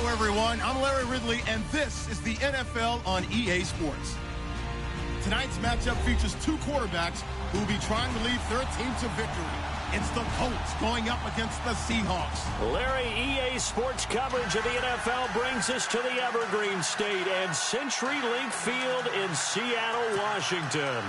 Hello, everyone. I'm Larry Ridley, and this is the NFL on EA Sports. Tonight's matchup features two quarterbacks who will be trying to lead their team to victory. It's the Colts going up against the Seahawks. Larry, EA Sports coverage of the NFL brings us to the Evergreen State and CenturyLink Field in Seattle, Washington.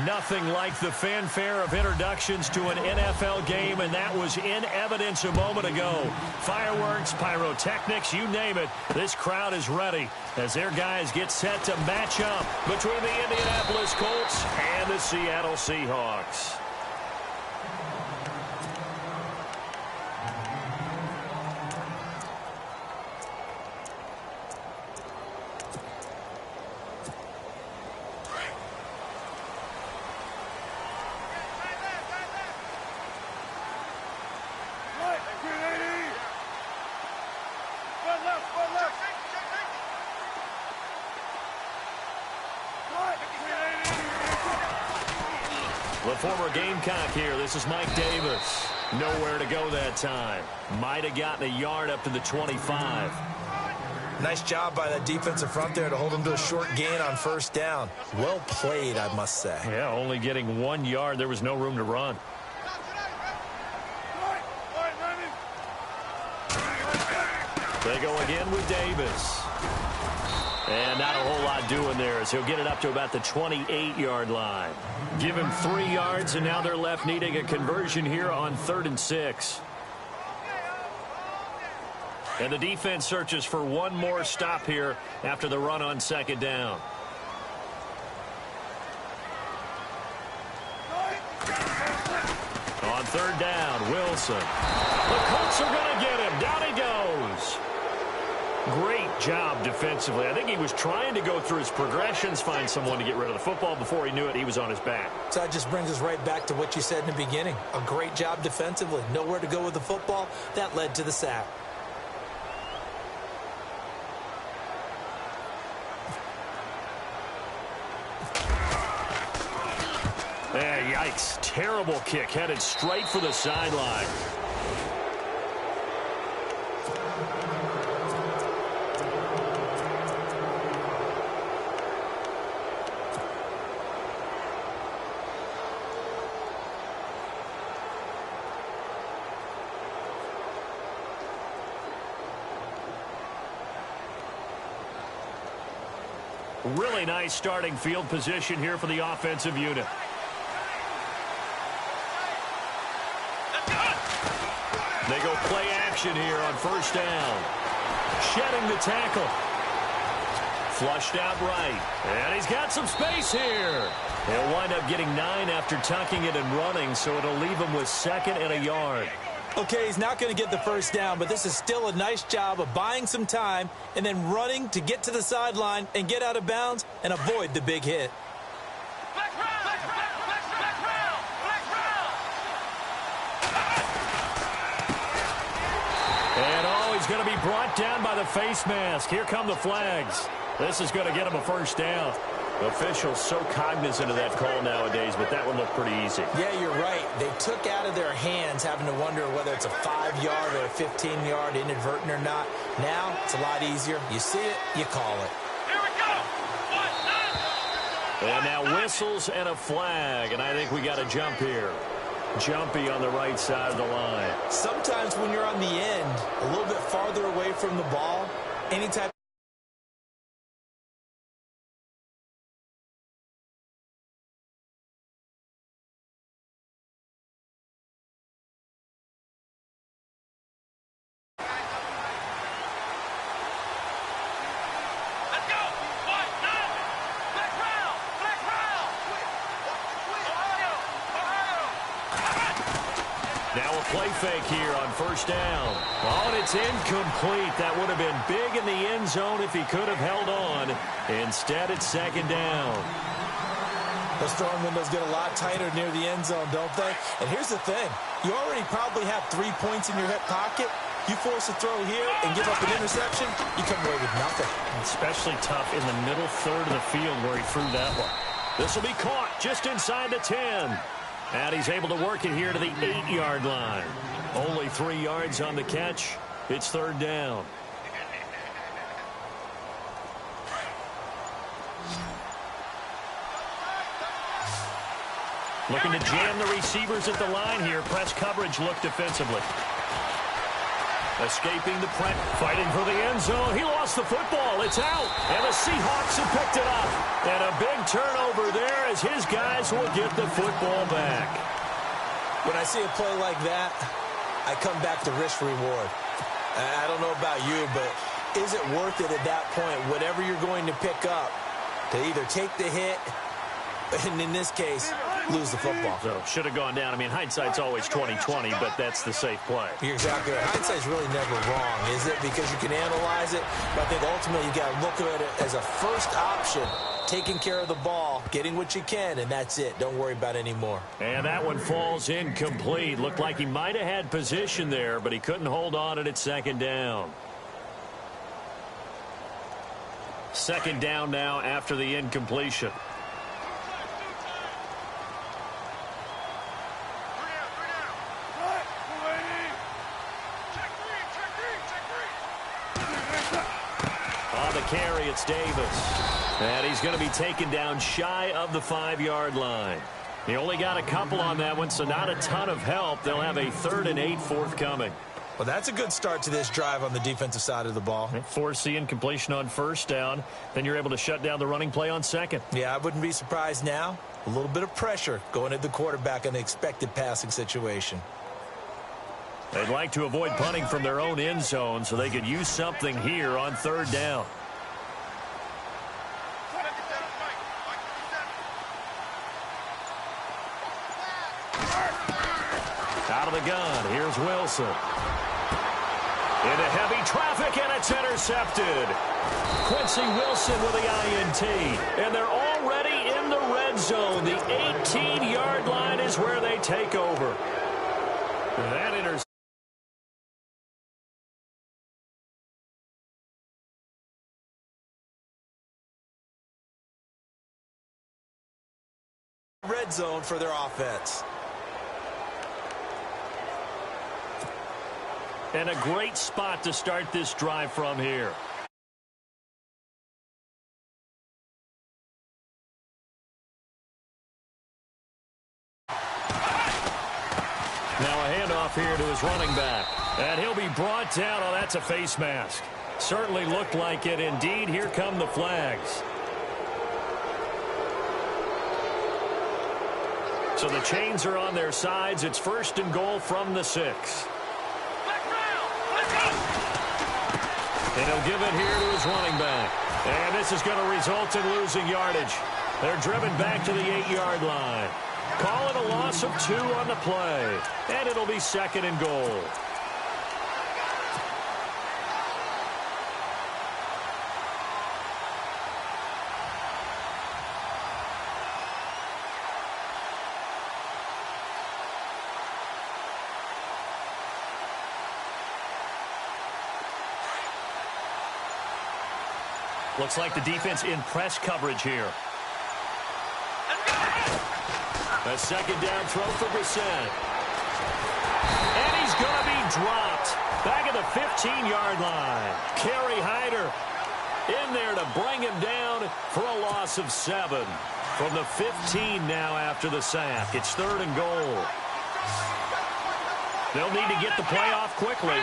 Nothing like the fanfare of introductions to an NFL game, and that was in evidence a moment ago. Fireworks, pyrotechnics, you name it. This crowd is ready as their guys get set to match up between the Indianapolis Colts and the Seattle Seahawks. The former Gamecock here. This is Mike Davis. Nowhere to go that time. Might have gotten a yard up to the 25. Nice job by that defensive front there to hold him to a short gain on first down. Well played, I must say. Yeah, only getting 1 yard. There was no room to run. They go again with Davis. And not a whole lot doing there as he'll get it up to about the 28-yard line. Give him 3 yards, and now they're left needing a conversion here on 3rd and 6. And the defense searches for one more stop here after the run on 2nd down. On 3rd down, Wilson. The Colts are going to get him. Down he goes. Great job defensively. I think he was trying to go through his progressions, find someone to get rid of the football. Before he knew it, he was on his back. So that just brings us right back to what you said in the beginning. A great job defensively. Nowhere to go with the football. That led to the sack. Yikes. Terrible kick. Headed straight for the sideline. Really nice starting field position here for the offensive unit. They go play action here on 1st down. Shedding the tackle. Flushed out right. And he's got some space here. He'll wind up getting 9 after tucking it and running, so it'll leave him with 2nd and a yard. Okay, he's not going to get the 1st down, but this is still a nice job of buying some time and then running to get to the sideline and get out of bounds and avoid the big hit. And he's going to be brought down by the face mask. Here come the flags. This is going to get him a 1st down. Officials so cognizant of that call nowadays, but that one looked pretty easy. Yeah, you're right. They took out of their hands having to wonder whether it's a 5-yard or a 15-yard inadvertent or not. Now, it's a lot easier. You see it, you call it. Here we go. And now whistles and a flag, and I think we got a jump here. Jumpy on the right side of the line. Sometimes when you're on the end, a little bit farther away from the ball, any type Now a play fake here on 1st down. Oh, and it's incomplete. That would have been big in the end zone if he could have held on. Instead, it's 2nd down. Those throwing windows get a lot tighter near the end zone, don't they? And here's the thing. You already probably have 3 points in your hip pocket. You force a throw here and give up an interception, you come away with nothing. Especially tough in the middle third of the field where he threw that one. This will be caught just inside the 10. And he's able to work it here to the 8-yard line. Only 3 yards on the catch. It's 3rd down. Looking to jam the receivers at the line here. Press coverage look defensively. Escaping the press. Fighting for the end zone. He lost the football. It's out. And the Seahawks have picked it up. And a big turnover there as his guys will get the football back. When I see a play like that, I come back to risk reward. I don't know about you, but is it worth it at that point, whatever you're going to pick up, to either take the hit, and in this case, lose the football? So, should have gone down. I mean, hindsight's always 20/20, but that's the safe play. You're exactly right. Hindsight's really never wrong, is it? Because you can analyze it, but I think ultimately you got to look at it as a first option, taking care of the ball, getting what you can, and that's it. Don't worry about any more. And that one falls incomplete. Looked like he might have had position there, but he couldn't hold on at second down. Second down now after the incompletion. On the carry, it's Davis. And he's going to be taken down shy of the 5-yard line. He only got a couple on that one, so not a ton of help. They'll have a 3rd and 8 forthcoming. Well, that's a good start to this drive on the defensive side of the ball. Force the incompletion on first down. Then you're able to shut down the running play on second. Yeah, I wouldn't be surprised now. A little bit of pressure going at the quarterback in an expected passing situation. They'd like to avoid punting from their own end zone so they could use something here on 3rd down. Out of the gun, here's Wilson. Into heavy traffic, and it's intercepted. Quincy Wilson with the INT. And they're already in the red zone. The 18-yard line is where they take over. That interception. Red zone for their offense. And a great spot to start this drive from here. Now a handoff here to his running back. And he'll be brought down. Oh, that's a face mask. Certainly looked like it. Indeed, here come the flags. So the chains are on their sides. It's 1st and goal from the 6. And he'll give it here to his running back. And this is going to result in losing yardage. They're driven back to the 8-yard line. Call it a loss of 2 on the play. And it'll be 2nd and goal. Looks like the defense in press coverage here. A 2nd down throw for Brissett. And he's going to be dropped. Back at the 15-yard line. Kerry Hyder in there to bring him down for a loss of 7. From the 15 now after the sack. It's 3rd and goal. They'll need to get the play off quickly.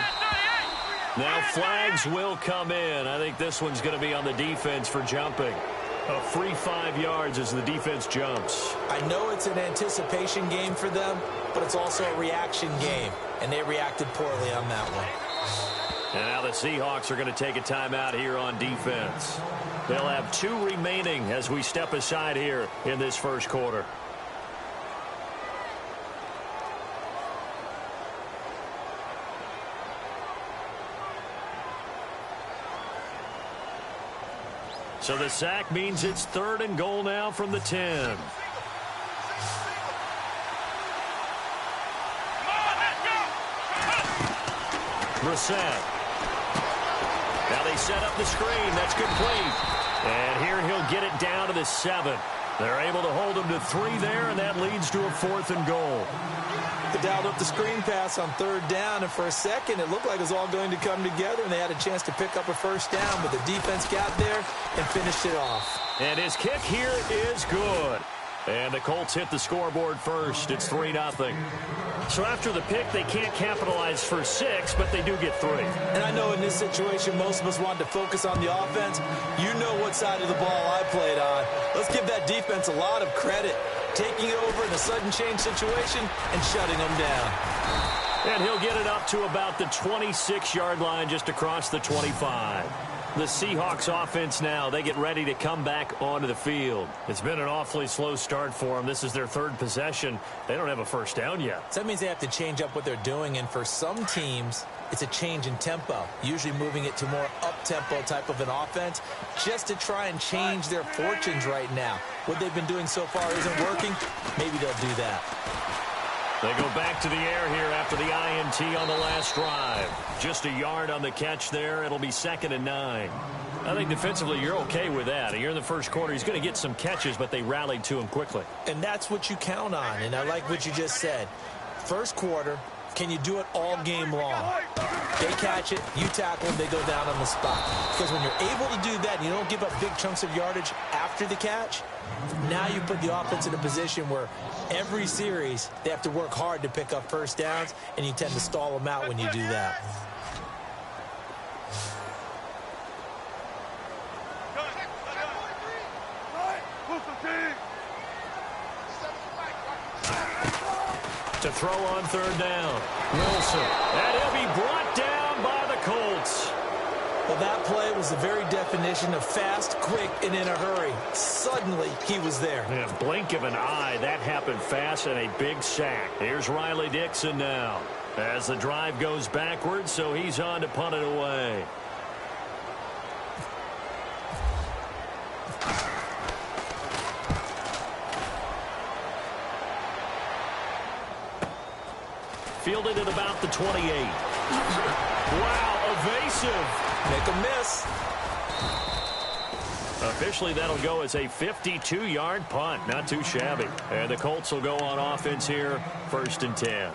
Now flags will come in. I think this one's going to be on the defense for jumping. A free 5 yards as the defense jumps. I know it's an anticipation game for them, but it's also a reaction game, and they reacted poorly on that one. And now the Seahawks are going to take a timeout here on defense. They'll have 2 remaining as we step aside here in this first quarter. So the sack means it's 3rd and goal now from the 10. Brissett. Now they set up the screen. That's complete. And here he'll get it down to the 7. They're able to hold him to 3 there, and that leads to a 4th and goal. They dialed up the screen pass on 3rd down, and for a second it looked like it was all going to come together, and they had a chance to pick up a 1st down, but the defense got there and finished it off. And his kick here is good. And the Colts hit the scoreboard first. It's 3-0. So after the pick, they can't capitalize for 6, but they do get 3. And I know in this situation, most of us wanted to focus on the offense. You know what side of the ball I played on. Let's give that defense a lot of credit. Taking it over in a sudden change situation and shutting them down. And he'll get it up to about the 26-yard line, just across the 25. The Seahawks offense now, they get ready to come back onto the field. It's been an awfully slow start for them. This is their 3rd possession. They don't have a first down yet. So that means they have to change up what they're doing, and for some teams, it's a change in tempo, usually moving it to more up-tempo type of an offense, just to try and change their fortunes right now. What they've been doing so far isn't working. Maybe they'll do that. They go back to the air here after the INT on the last drive. Just a yard on the catch there. It'll be 2nd and 9. I think defensively you're okay with that. Here in the first quarter, he's going to get some catches, but they rallied to him quickly. And that's what you count on, and I like what you just said. First quarter, can you do it all game long? They catch it, you tackle them, they go down on the spot. Because when you're able to do that and you don't give up big chunks of yardage after the catch, now you put the offense in a position where every series they have to work hard to pick up first downs, and you tend to stall them out when you do that. To throw on 3rd down. Wilson. And he'll be brought down by the Colts. Well, that play was the very definition of fast, quick, and in a hurry. Suddenly, he was there. In a blink of an eye, that happened fast, and a big sack. Here's Riley Dixon now. As the drive goes backwards, so he's on to punt it away. Fielded at about the 28. Wow, evasive. Make a miss. Officially, that'll go as a 52-yard punt. Not too shabby. And the Colts will go on offense here, 1st and 10.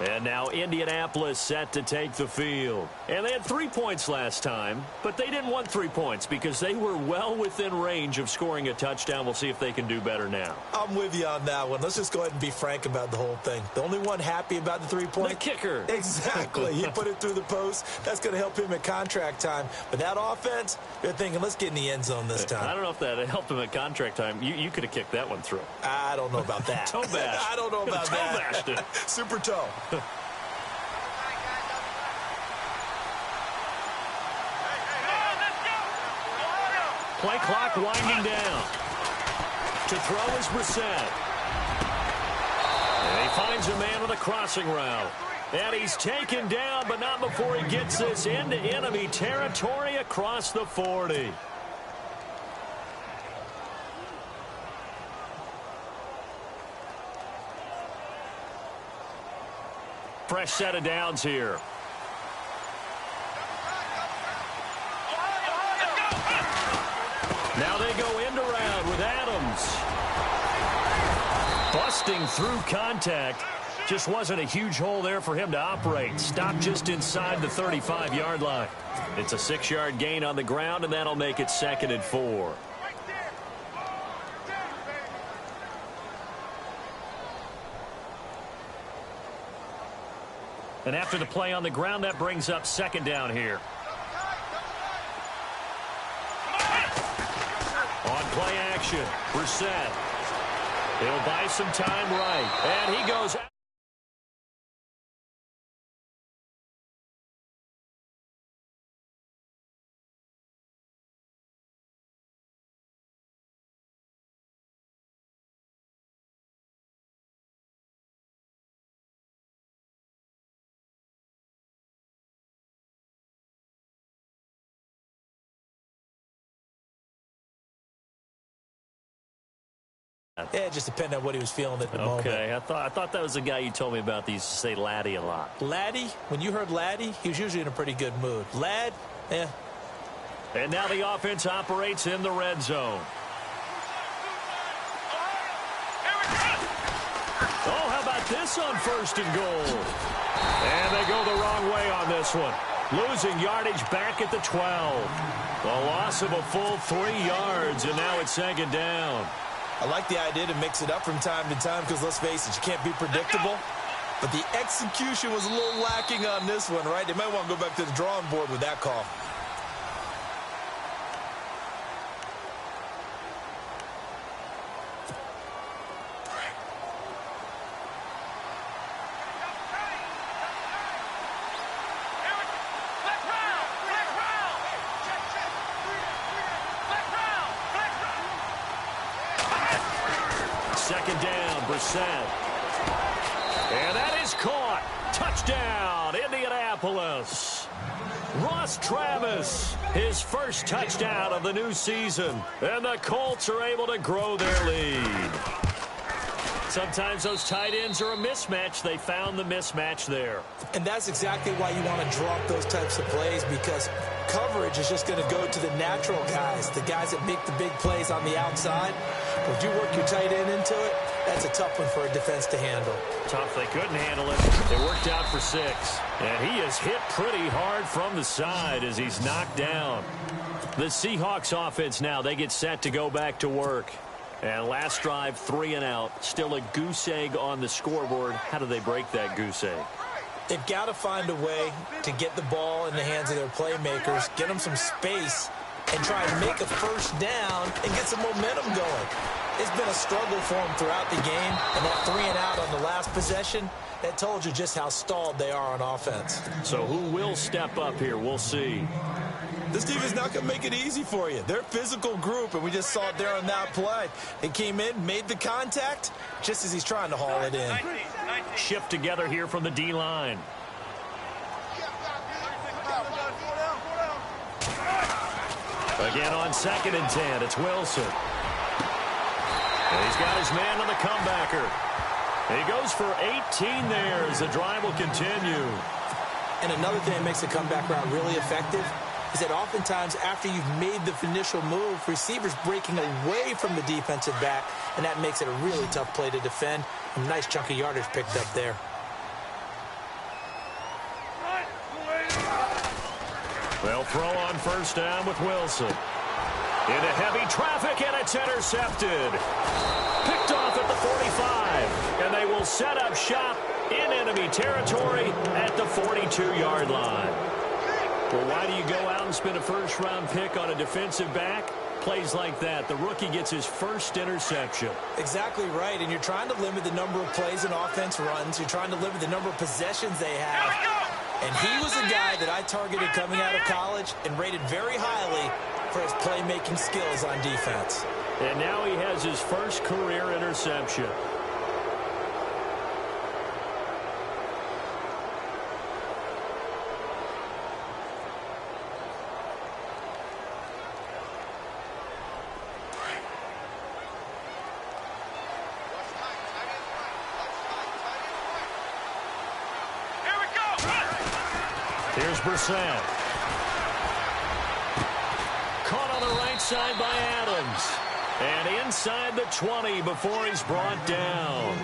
And now Indianapolis set to take the field. And they had 3 points last time, but they didn't want 3 points because they were well within range of scoring a touchdown. We'll see if they can do better now. I'm with you on that one. Let's just go ahead and be frank about the whole thing. The only one happy about the 3-point? The kicker. Exactly. He put it through the post. That's going to help him at contract time. But that offense, they're thinking, let's get in the end zone this time. I don't know if that helped him at contract time. You could have kicked that one through. I don't know about that. Toe bash. I don't know about toe that. Bashed it. Super toe. Play clock winding down. To throw is Brissett. And he finds a man on the crossing route. And he's taken down, but not before he gets this into enemy territory across the 40. Fresh set of downs here. Now they go end around with Adams. Busting through contact. Just wasn't a huge hole there for him to operate. Stopped just inside the 35-yard line. It's a 6-yard gain on the ground, and that'll make it 2nd and 4. And after the play on the ground, that brings up 2nd down here. On play action, Brissett. He'll buy some time right. And he goes out. Yeah, it just depended on what he was feeling at the moment. Okay, I thought that was the guy you told me about that used to say Laddie a lot. Laddie, when you heard Laddie, he was usually in a pretty good mood. Lad, eh. And now the offense operates in the red zone. Oh, how about this on 1st and goal? And they go the wrong way on this one. Losing yardage back at the 12. A loss of a full 3 yards, and now it's 2nd down. I like the idea to mix it up from time to time because, let's face it, you can't be predictable. But the execution was a little lacking on this one, right? They might want to go back to the drawing board with that call. Second down, Brissett. And that is caught. Touchdown, Indianapolis. Ross Travis, his first touchdown of the new season. And the Colts are able to grow their lead. Sometimes those tight ends are a mismatch. They found the mismatch there. And that's exactly why you want to draw up those types of plays, because coverage is just going to go to the natural guys, the guys that make the big plays on the outside. But if you work your tight end into it, that's a tough one for a defense to handle. Tough. They couldn't handle it. It worked out for 6. And he is hit pretty hard from the side as he's knocked down. The Seahawks offense now, they get set to go back to work. And last drive, 3 and out. Still a goose egg on the scoreboard. How do they break that goose egg? They've got to find a way to get the ball in the hands of their playmakers, get them some space, and try and make a first down and get some momentum going. It's been a struggle for them throughout the game, and that 3 and out on the last possession, that told you just how stalled they are on offense. So who will step up here? We'll see. This team is not going to make it easy for you. They're a physical group, and we just saw it there on that play. They came in, made the contact, just as he's trying to haul it in. Shift together here from the D-line. Again on 2nd and 10, it's Wilson. And he's got his man on the comebacker. He goes for 18 there as the drive will continue. And another thing that makes the comeback route really effective is that oftentimes after you've made the initial move, receivers breaking away from the defensive back, and that makes it a really tough play to defend. A nice chunk of yardage picked up there. They'll throw on first down with Wilson. Into heavy traffic, and it's intercepted. Picked off at the 45, and they will set up shop in enemy territory at the 42-yard line. Well, why do you go out and spend a first-round pick on a defensive back? Plays like that. The rookie gets his first interception. Exactly right, and you're trying to limit the number of plays and offense runs. You're trying to limit the number of possessions they have. And he was a guy that I targeted coming out of college and rated very highly for his playmaking skills on defense. And now he has his first career interception. Here's Brissett. Caught on the right side by Adams. And inside the 20 before he's brought down.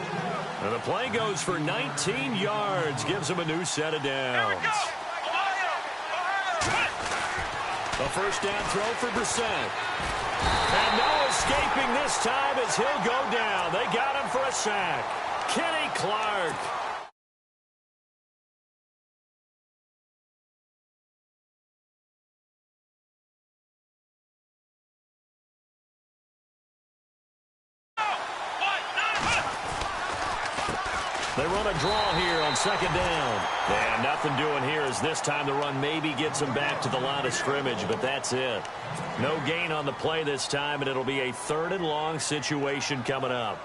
And the play goes for 19 yards. Gives him a new set of downs. A first down throw for Brissett. And no escaping this time as he'll go down. They got him for a sack. Kenny Clark. They run a draw here on 2nd down. And nothing doing here as this time the run maybe gets them back to the line of scrimmage, but that's it. No gain on the play this time, and it'll be a 3rd and long situation coming up.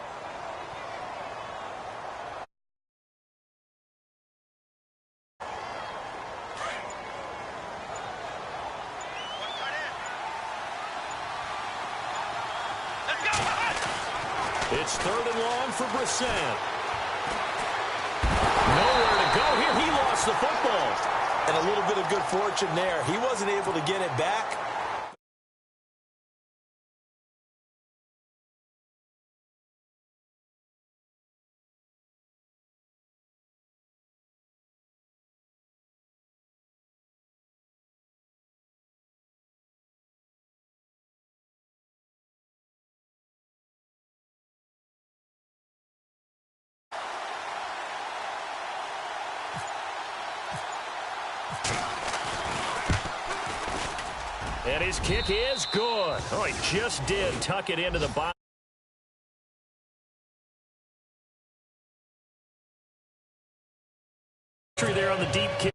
It's 3rd and long for Brissett. Nowhere to go here. He lost the football. And a little bit of good fortune there. He wasn't able to get it back. And his kick is good. Oh, he just did tuck it into the box. There on the deep kick.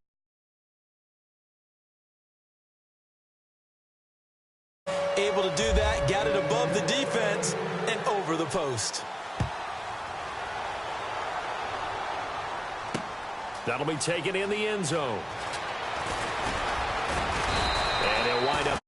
Able to do that, got it above the defense and over the post. That'll be taken in the end zone. And he'll wind up.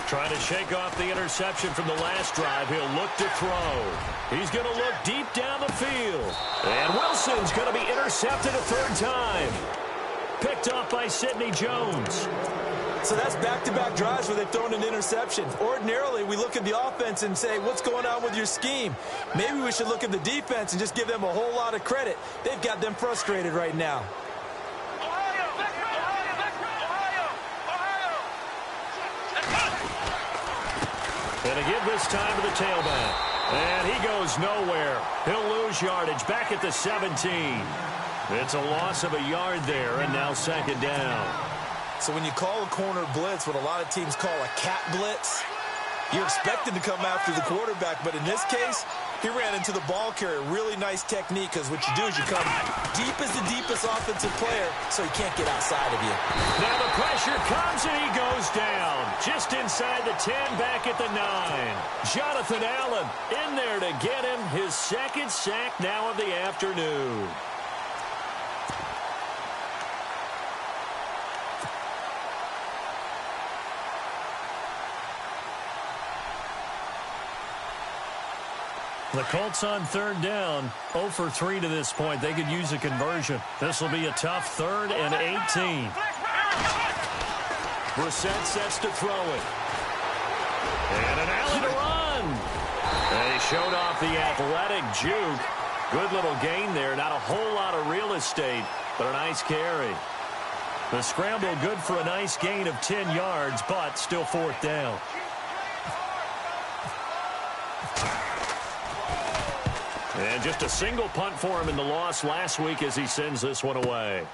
Trying to shake off the interception from the last drive. He'll look to throw. He's going to look deep down the field. And Wilson's going to be intercepted a third time. Picked off by Sidney Jones. So that's back-to-back drives where they've thrown an interception. Ordinarily, we look at the offense and say, what's going on with your scheme? Maybe we should look at the defense and just give them a whole lot of credit. They've got them frustrated right now. And a give this time to the tailback. And he goes nowhere. He'll lose yardage back at the 17. It's a loss of a yard there, and now second down. So when you call a corner blitz, what a lot of teams call a cat blitz, you're expected to come after the quarterback. But in this case, he ran into the ball carrier. Really nice technique, because what you do is you come deep as the deepest offensive player so he can't get outside of you. Now the pressure comes, and he goes down. Just inside the 10, back at the 9. Jonathan Allen in there to get him his second sack now of the afternoon. The Colts on third down, 0 for 3 to this point. They could use a conversion. This will be a tough 3rd and 18. Brissett sets to throw it. And an Allen to run. And he showed off the athletic juke. Good little gain there. Not a whole lot of real estate, but a nice carry. The scramble good for a nice gain of 10 yards, but still 4th down. And just a single punt for him in the loss last week as he sends this one away.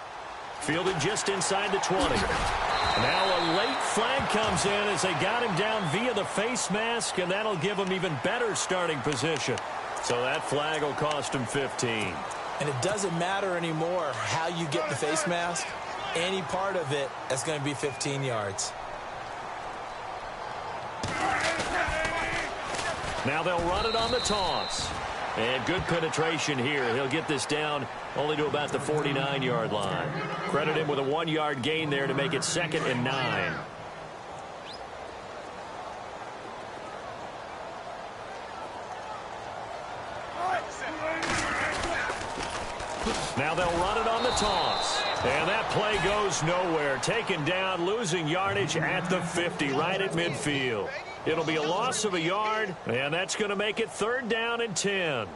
Fielded just inside the 20. Now a late flag comes in as they got him down via the face mask, and that'll give him even better starting position. So that flag will cost him 15. And it doesn't matter anymore how you get the face mask. Any part of it is going to be 15 yards. Now they'll run it on the toss. And good penetration here. He'll get this down only to about the 49-yard line. Credit him with a 1-yard gain there to make it 2nd and 9. Now they'll run it on the toss. And that play goes nowhere. Taken down, losing yardage at the 50, right at midfield. It'll be a loss of a yard, and that's going to make it 3rd down and 10.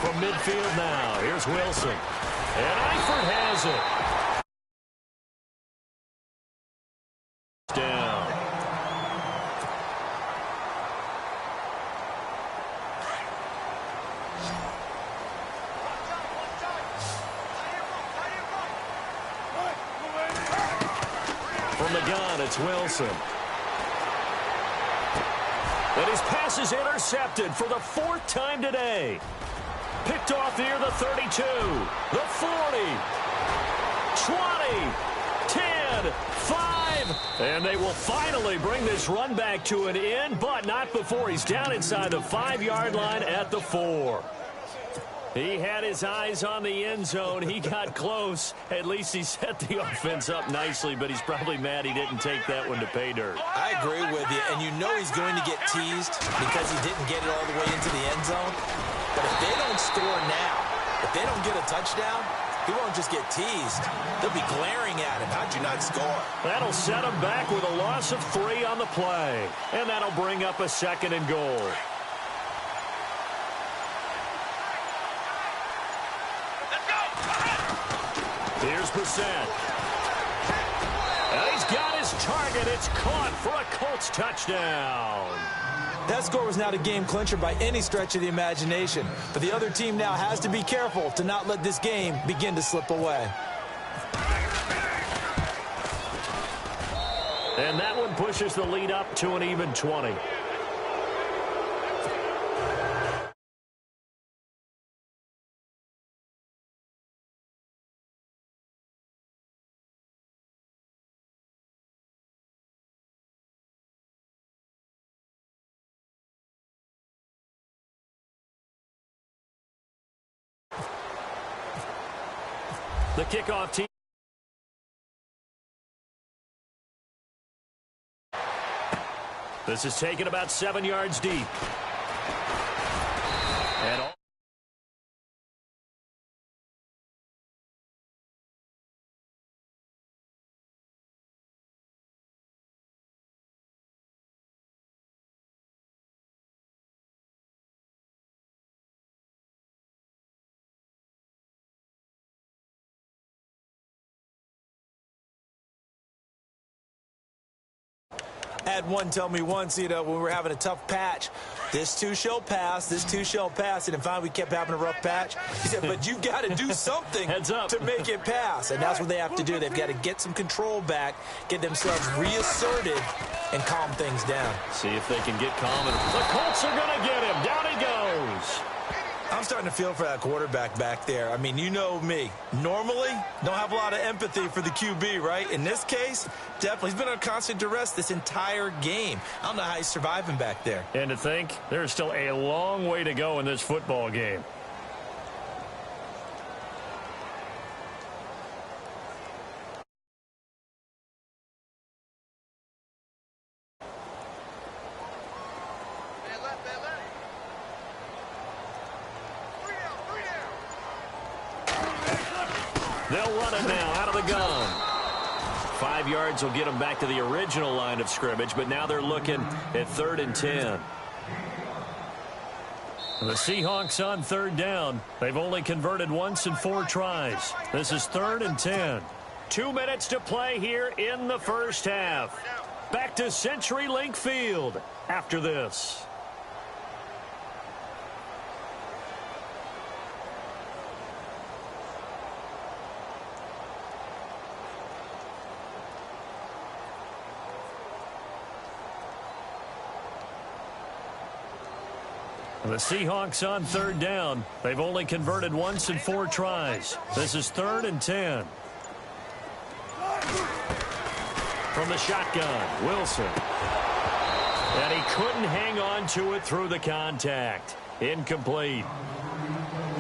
From midfield now, here's Wilson. And Eifert has it. Down. gun, it's Wilson. And his pass is intercepted for the 4th time today. Picked off near the 32, the 40, 20, 10, 5. And they will finally bring this run back to an end, but not before he's down inside the 5-yard line at the 4. He had his eyes on the end zone. He got close. At least he set the offense up nicely, but he's probably mad he didn't take that one to pay dirt. I agree with you, and you know he's going to get teased because he didn't get it all the way into the end zone. But if they don't score now, if they don't get a touchdown, he won't just get teased. They'll be glaring at him. How'd you not score? That'll set him back with a loss of 3 on the play. And that'll bring up a 2nd and goal. Here's Brissett. And he's got his target. It's caught for a Colts touchdown. That score was not a game clincher by any stretch of the imagination. But the other team now has to be careful to not let this game begin to slip away. And that one pushes the lead up to an even 20. The kickoff team. This is taken about 7 yards deep. And all Had one tell me once, you know, when we were having a tough patch, this too shall pass, this too shall pass. And finally we kept having a rough patch. He said, but you've got to do something to make it pass. And that's what they have to do. They've got to get some control back, get themselves reasserted, and calm things down. See if they can get calm. And the Colts are going to get him. Down he goes. I'm starting to feel for that quarterback back there. I mean, you know me. Normally, don't have a lot of empathy for the QB, right? In this case, definitely. He's been under constant duress this entire game. I don't know how he's surviving back there. And to think, there's still a long way to go in this football game. They'll run it now out of the gun. 5 yards will get them back to the original line of scrimmage, but now they're looking at 3rd and 10. The Seahawks on 3rd down. They've only converted once in 4 tries. This is 3rd and 10. 2 minutes to play here in the first half. Back to CenturyLink Field after this. The Seahawks on 3rd down. They've only converted once in 4 tries. This is 3rd and 10. From the shotgun, Wilson. And he couldn't hang on to it through the contact. Incomplete.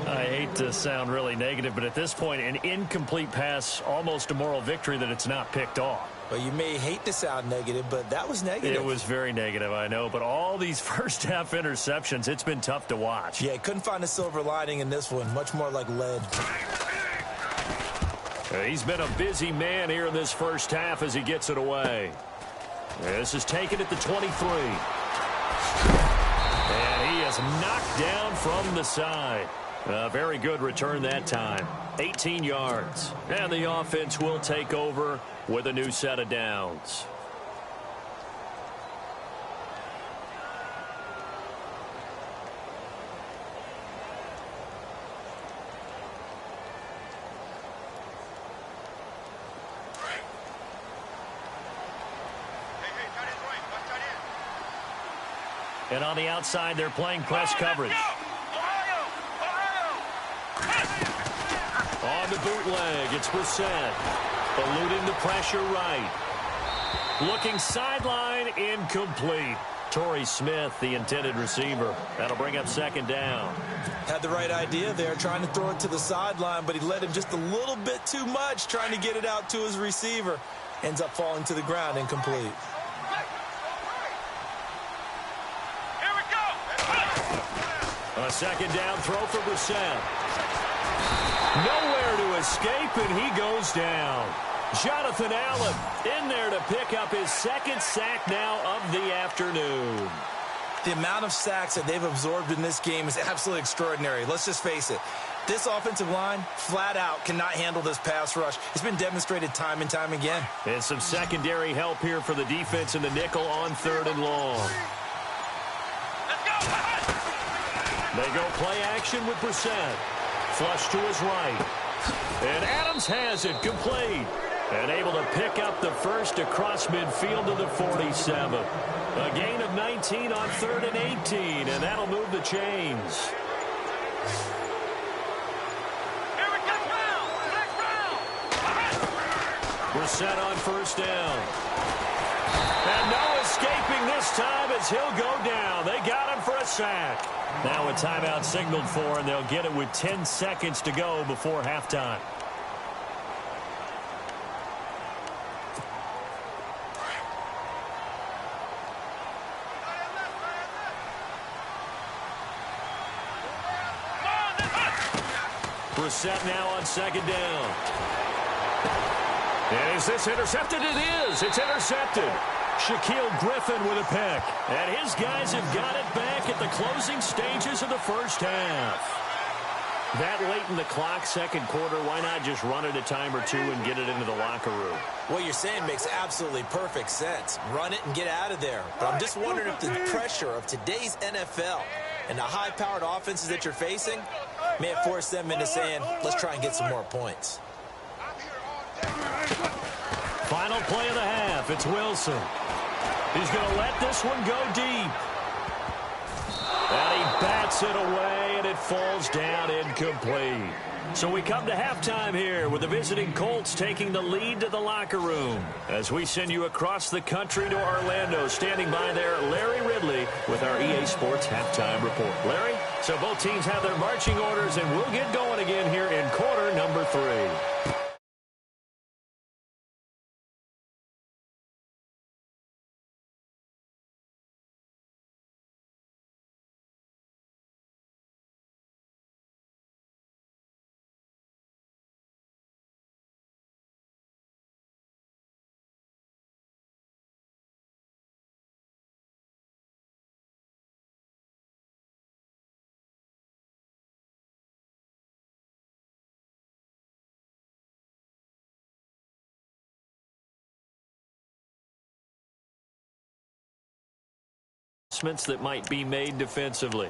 I hate to sound really negative, but at this point, an incomplete pass, almost a moral victory that it's not picked off. Well, you may hate to sound negative, but that was negative. It was very negative, I know. But all these first-half interceptions, it's been tough to watch. Yeah, couldn't find a silver lining in this one. Much more like lead. He's been a busy man here in this first half as he gets it away. This is taken at the 23. And he is knocked down from the side. A very good return that time. 18 yards. And the offense will take over with a new set of downs. And on the outside, they're playing press coverage. On the bootleg, it's Brissett. Eluding the pressure right. Looking sideline, incomplete. Torrey Smith, the intended receiver. That'll bring up second down. Had the right idea there, trying to throw it to the sideline, but he led him just a little bit too much, trying to get it out to his receiver. Ends up falling to the ground, incomplete. Here we go. A second down throw for Brissett. Nowhere to escape, and he goes down. Jonathan Allen in there to pick up his second sack now of the afternoon. The amount of sacks that they've absorbed in this game is absolutely extraordinary. Let's just face it. This offensive line, flat out, cannot handle this pass rush. It's been demonstrated time and time again. And some secondary help here for the defense in the nickel on 3rd and long. They go play action with Brissett. Flush to his right. And Adams has it, complete. And able to pick up the first across midfield to the 47. A gain of 19 on 3rd and 18, and that'll move the chains. Here we go. Brissett on first down. And no escaping this time as he'll go down. They got him for a sack. Now a timeout signaled for, and they'll get it with 10 seconds to go before halftime. Brissett now on second down. And is this intercepted? It is. It's intercepted. Shaquille Griffin with a pick. And his guys have got it back at the closing stages of the first half. That late in the clock, second quarter, why not just run it a time or two and get it into the locker room? What you're saying makes absolutely perfect sense. Run it and get out of there. But I'm just wondering if the pressure of today's NFL and the high-powered offenses that you're facing may have forced them into saying, let's try and get some more points. Final play of the half. It's Wilson. He's going to let this one go deep. And he bats it away, and it falls down incomplete. So we come to halftime here with the visiting Colts taking the lead to the locker room. As we send you across the country to Orlando, standing by there, Larry Ridley with our EA Sports Halftime Report. Larry, so both teams have their marching orders, and we'll get going again here in quarter number 3. That might be made defensively.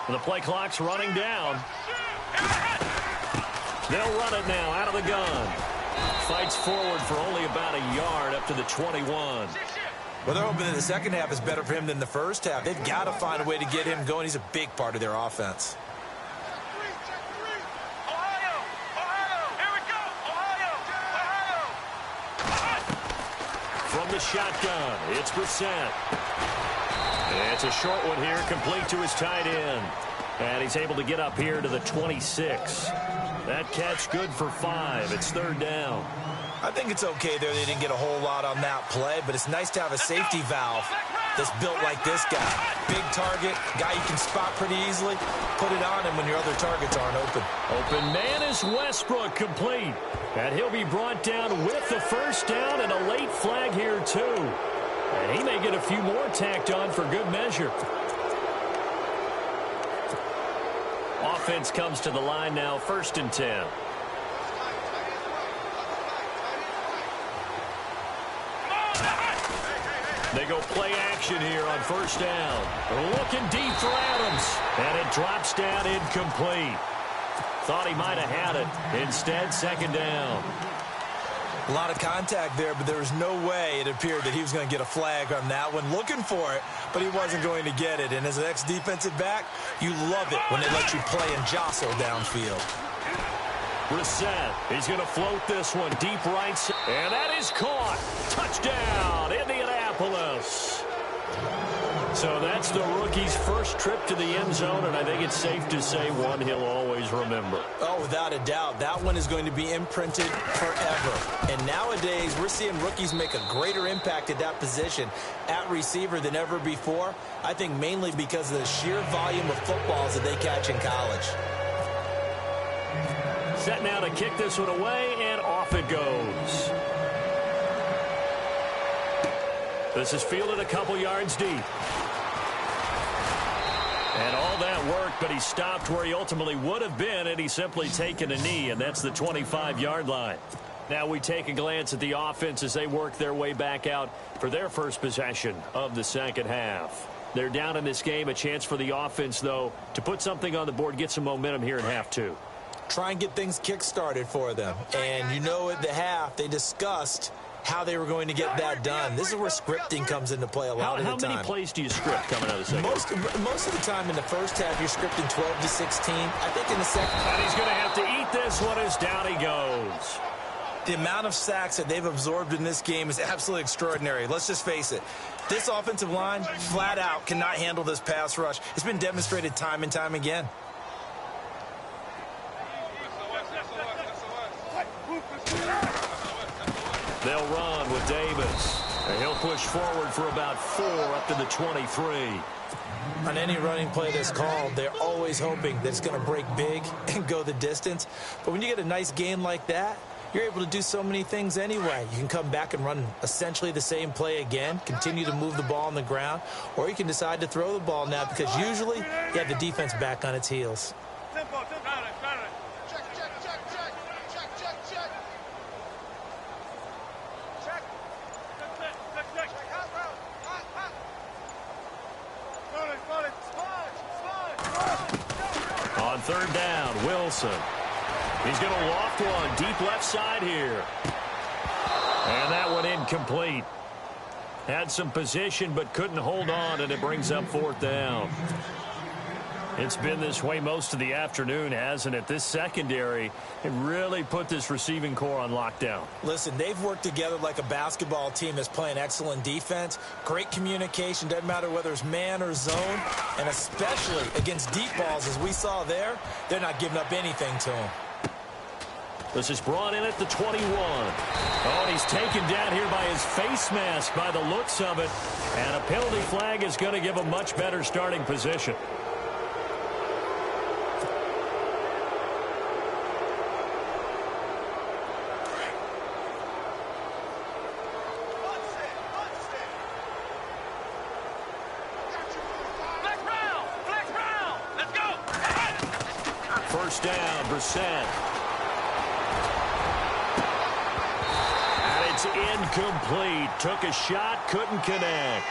The play clock's running down. They'll run it now out of the gun. Fights forward for only about a yard up to the 21. Well, they're hoping that the second half is better for him than the first half. They've got to find a way to get him going. He's a big part of their offense. From the shotgun, it's Brissett. It's a short one here, complete to his tight end. And he's able to get up here to the 26. That catch good for 5. It's 3rd down. I think it's okay there. They didn't get a whole lot on that play, but it's nice to have a safety valve that's built like this guy. Big target, guy you can spot pretty easily. Put it on him when your other targets aren't open. Open man is Westbrook, complete. And he'll be brought down with the first down and a late flag here, too. And he may get a few more tacked on for good measure. Offense comes to the line now, 1st and 10. They go play action here on 1st down. Looking deep for Adams. And it drops down incomplete. Thought he might have had it. Instead, 2nd down. A lot of contact there, but there was no way it appeared that he was going to get a flag on that one. Looking for it, but he wasn't going to get it. And as an ex-defensive back, you love it when they let you play and jostle downfield. Brissett, he's going to float this one deep right, and that is caught. Touchdown, Indianapolis. So that's the rookie's first trip to the end zone, and I think it's safe to say one he'll always remember. Oh, without a doubt. That one is going to be imprinted forever. And nowadays, we're seeing rookies make a greater impact at that position at receiver than ever before. I think mainly because of the sheer volume of footballs that they catch in college. Set now to kick this one away, and off it goes. This is fielded a couple yards deep. And all that worked, but he stopped where he ultimately would have been, and he's simply taken a knee, and that's the 25-yard line. Now we take a glance at the offense as they work their way back out for their first possession of the second half. They're down in this game. A chance for the offense, though, to put something on the board, get some momentum here in half two. Try and get things kick-started for them. And you know at the half, they discussed how they were going to get that done. This is where scripting comes into play a lot of the time. How many plays do you script coming out of the second? Most of the time in the first half, you're scripting 12 to 16. I think in the second half. And he's going to have to eat this one as down he goes. The amount of sacks that they've absorbed in this game is absolutely extraordinary. Let's just face it. This offensive line, flat out, cannot handle this pass rush. It's been demonstrated time and time again. They'll run with Davis. And he'll push forward for about 4 up to the 23. On any running play that's called, they're always hoping that it's going to break big and go the distance. But when you get a nice gain like that, you're able to do so many things anyway. You can come back and run essentially the same play again, continue to move the ball on the ground, or you can decide to throw the ball now because usually you have the defense back on its heels. On third down, Wilson. He's going to loft one deep left side here. And that one incomplete. Had some position but couldn't hold on, and it brings up fourth down. It's been this way most of the afternoon, hasn't it? This secondary, it really put this receiving core on lockdown. Listen, they've worked together like a basketball team that's playing excellent defense. Great communication, doesn't matter whether it's man or zone. And especially against deep balls, as we saw there, they're not giving up anything to them. This is brought in at the 21. Oh, and he's taken down here by his face mask by the looks of it. And a penalty flag is going to give a much better starting position. First down, Brissett. And it's incomplete. Took a shot, couldn't connect.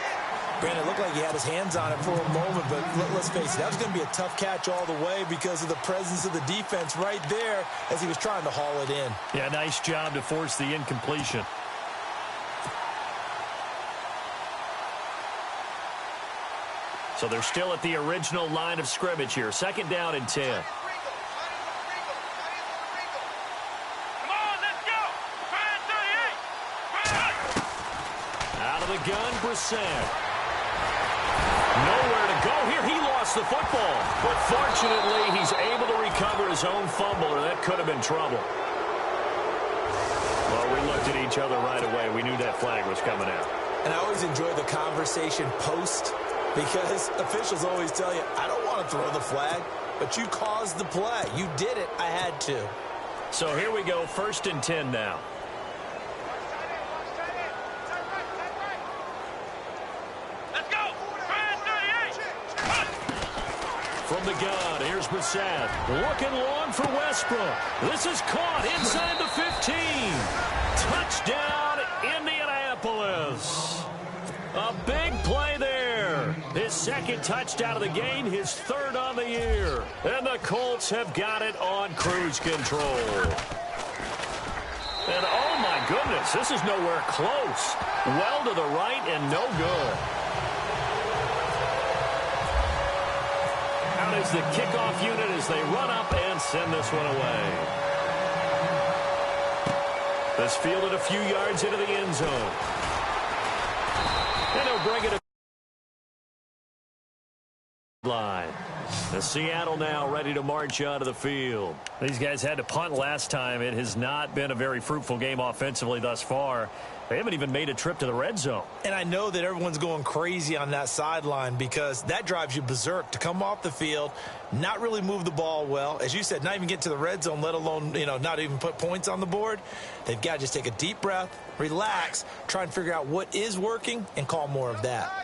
Brandon, it looked like he had his hands on it for a moment, but let's face it, that was going to be a tough catch all the way because of the presence of the defense right there as he was trying to haul it in. Yeah, nice job to force the incompletion. So they're still at the original line of scrimmage here. Second down and 10. Out of the gun, Brissett. Nowhere to go here. He lost the football. But fortunately, he's able to recover his own fumble, or that could have been trouble. Well, we looked at each other right away. We knew that flag was coming out. And I always enjoy the conversation post because officials always tell you, I don't want to throw the flag, but you caused the play. You did it. I had to. So here we go, first and 10 now. From the gun, here's Brissett. Looking long for Westbrook. This is caught inside the 15. Touchdown, Indianapolis. A big play there. His second touchdown of the game, his third on the year. And the Colts have got it on cruise control. And oh my goodness, this is nowhere close. Well to the right and no good. Out is the kickoff unit as they run up and send this one away. This fielded a few yards into the end zone. And he'll bring it to line. The Seattle now ready to march out of the field. These guys had to punt last time. It has not been a very fruitful game offensively thus far. They haven't even made a trip to the red zone. And I know that everyone's going crazy on that sideline because that drives you berserk to come off the field, not really move the ball well. As you said, not even get to the red zone, let alone, not even put points on the board. They've got to just take a deep breath, relax, try and figure out what is working, and call more of that.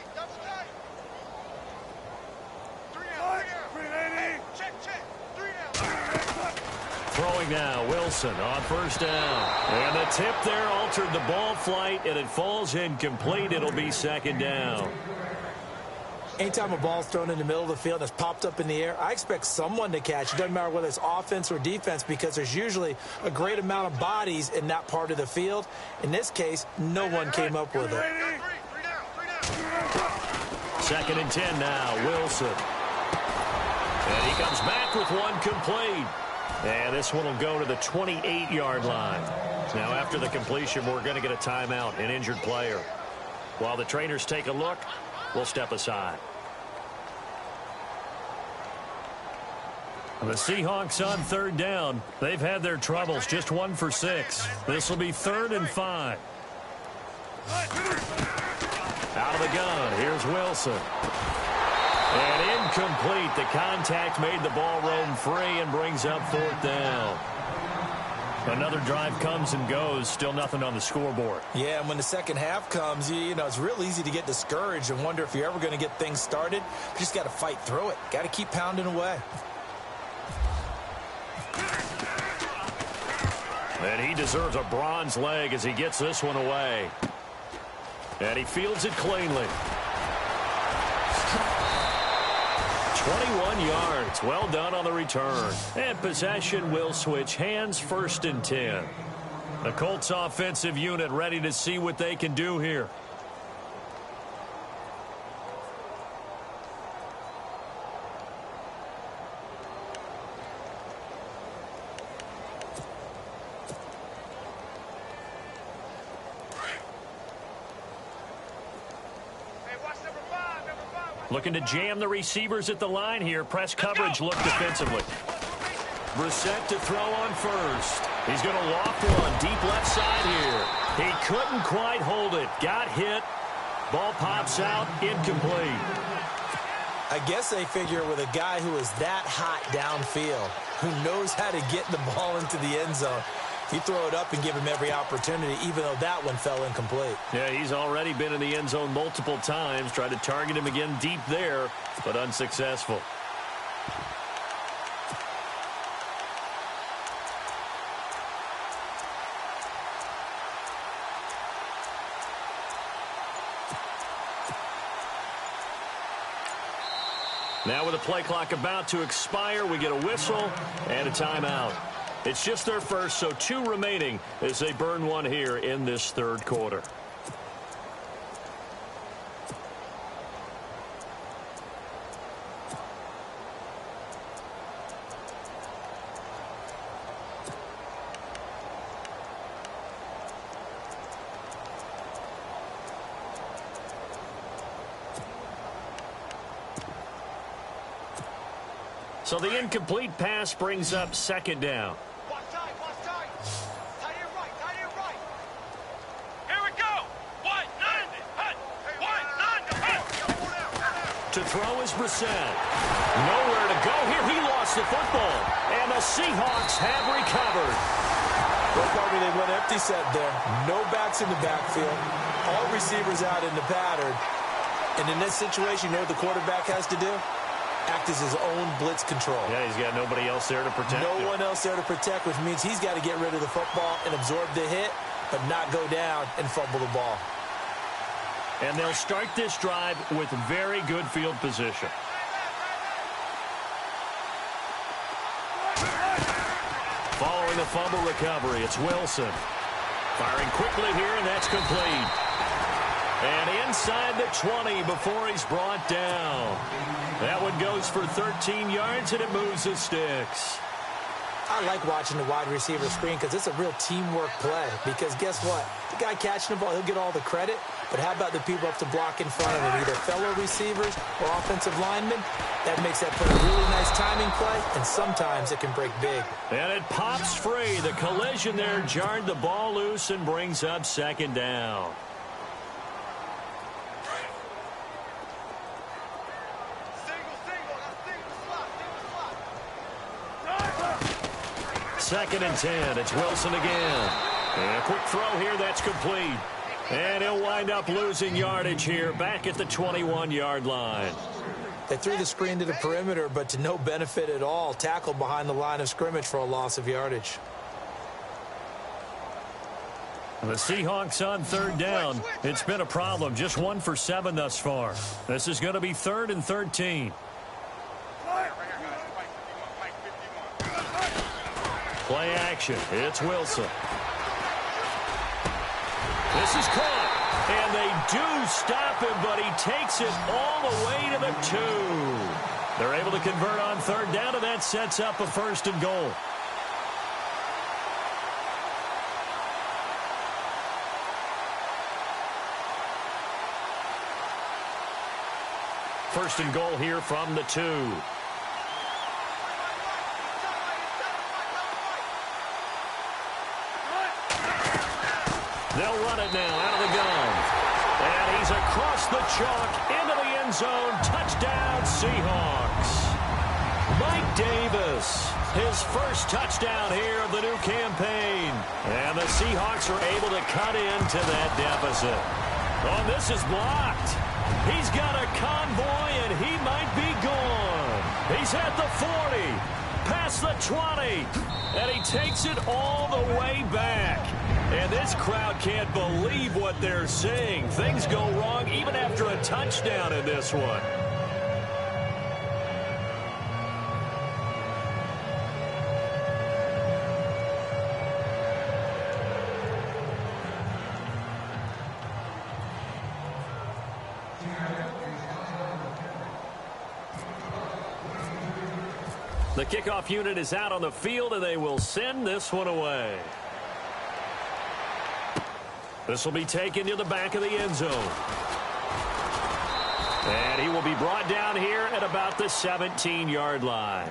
Throwing now, Wilson on first down. And the tip there altered the ball flight, and it falls incomplete. It'll be second down. Anytime a ball's thrown in the middle of the field that's popped up in the air, I expect someone to catch. It doesn't matter whether it's offense or defense because there's usually a great amount of bodies in that part of the field. In this case, no one came up with it. Second and 10 now, Wilson. And he comes back with one complete. And this one will go to the 28-yard line. Now, after the completion, we're going to get a timeout, an injured player. While the trainers take a look, we'll step aside. The Seahawks on third down. They've had their troubles, just 1 for 6. This will be 3rd and 5. Out of the gun, here's Wilson. And incomplete. The contact made the ball roam free and brings up 4th down. Another drive comes and goes. Still nothing on the scoreboard. Yeah, and when the second half comes, it's real easy to get discouraged and wonder if you're ever going to get things started. You just got to fight through it. Got to keep pounding away. And he deserves a bronze leg as he gets this one away. And he fields it cleanly. 21 yards. Well done on the return. And possession will switch hands, 1st and 10. The Colts offensive unit ready to see what they can do here. Looking to jam the receivers at the line here. Press coverage look defensively. Brissett to throw on first. He's going to loft one deep left side here. He couldn't quite hold it. Got hit. Ball pops out. Incomplete. I guess they figure with a guy who is that hot downfield, who knows how to get the ball into the end zone, you throw it up and give him every opportunity, even though that one fell incomplete. Yeah, he's already been in the end zone multiple times. Tried to target him again deep there, but unsuccessful. Now with the play clock about to expire, we get a whistle and a timeout. It's just their first, so 2 remaining as they burn one here in this 3rd quarter. So the incomplete pass brings up 2nd down. To throw is Brissett. Nowhere to go here. He lost the football. And the Seahawks have recovered. Look over, they went empty set there. No backs in the backfield. All receivers out in the pattern. And in this situation, you know what the quarterback has to do? Act as his own blitz control. Yeah, he's got nobody else there to protect him. No one else there to protect, which means he's got to get rid of the football and absorb the hit, but not go down and fumble the ball. And they'll start this drive with very good field position. Following the fumble recovery, it's Wilson. Firing quickly here, and that's complete. And inside the 20 before he's brought down. That one goes for 13 yards, and it moves the sticks. I like watching the wide receiver screen because it's a real teamwork play. Because guess what? The guy catching the ball, he'll get all the credit. But how about the people up to block in front of him, either fellow receivers or offensive linemen? That makes that play a really nice timing play, and sometimes it can break big. And it pops free. The collision there jarred the ball loose and brings up second down. Second and 10. It's Wilson again. And a quick throw here. That's complete. And he'll wind up losing yardage here back at the 21-yard line. They threw the screen to the perimeter, but to no benefit at all. Tackled behind the line of scrimmage for a loss of yardage. The Seahawks on third down. It's been a problem. Just 1 for 7 thus far. This is going to be 3rd and 13. Play action. It's Wilson. This is caught. And they do stop him, but he takes it all the way to the 2. They're able to convert on third down, and that sets up a 1st and goal. First and goal here from the 2. They'll run it now out of the gun. And he's across the chalk into the end zone. Touchdown, Seahawks. Mike Davis, his first touchdown here of the new campaign. And the Seahawks are able to cut into that deficit. Oh, this is blocked. He's got a convoy, and he might be gone. He's at the 40, past the 20, and he takes it all the way back. And this crowd can't believe what they're seeing. Things go wrong even after a touchdown in this one. The kickoff unit is out on the field, and they will send this one away. This will be taken to the back of the end zone. And he will be brought down here at about the 17-yard line.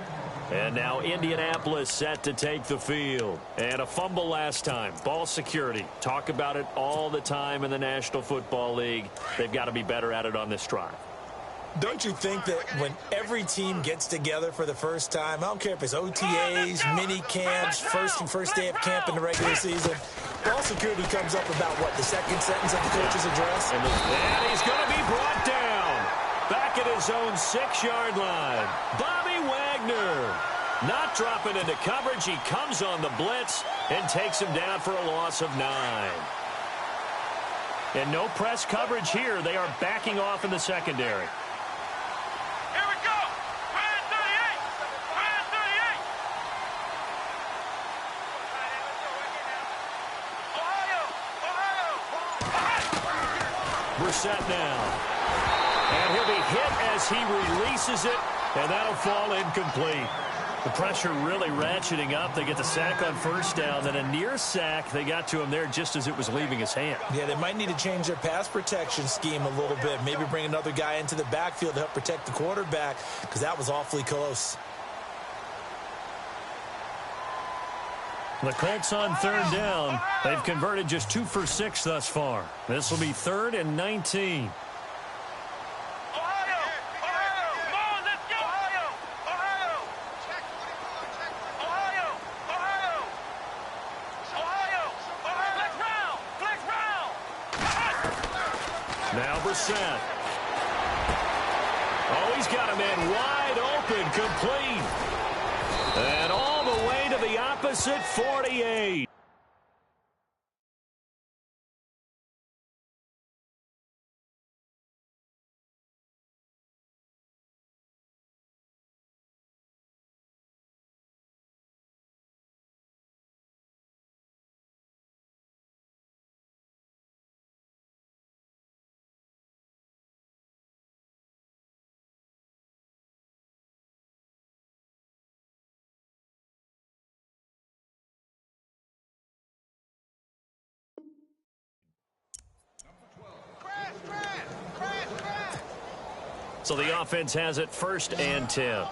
And now Indianapolis set to take the field. And a fumble last time. Ball security. Talk about it all the time in the National Football League. They've got to be better at it on this drive. Don't you think that when every team gets together for the first time, I don't care if it's OTAs, mini camps, first day of camp in the regular season, ball security comes up about, what, the second sentence of the coach's address? And he's going to be brought down back at his own 6-yard line. Bobby Wagner not dropping into coverage. He comes on the blitz and takes him down for a loss of 9. And no press coverage here. They are backing off in the secondary. Set now. And he'll be hit as he releases it, and that'll fall incomplete. The pressure really ratcheting up. They get the sack on first down, then a near sack. They got to him there just as it was leaving his hand. Yeah, they might need to change their pass protection scheme a little bit. Maybe bring another guy into the backfield to help protect the quarterback, because that was awfully close. The Colts on third down. They've converted just 2 for 6 thus far. This will be 3rd and 19. Now Brissett. Oh, he's got a man wide open, complete. And all the way to the opposite 48. So the offense has it 1st and 10.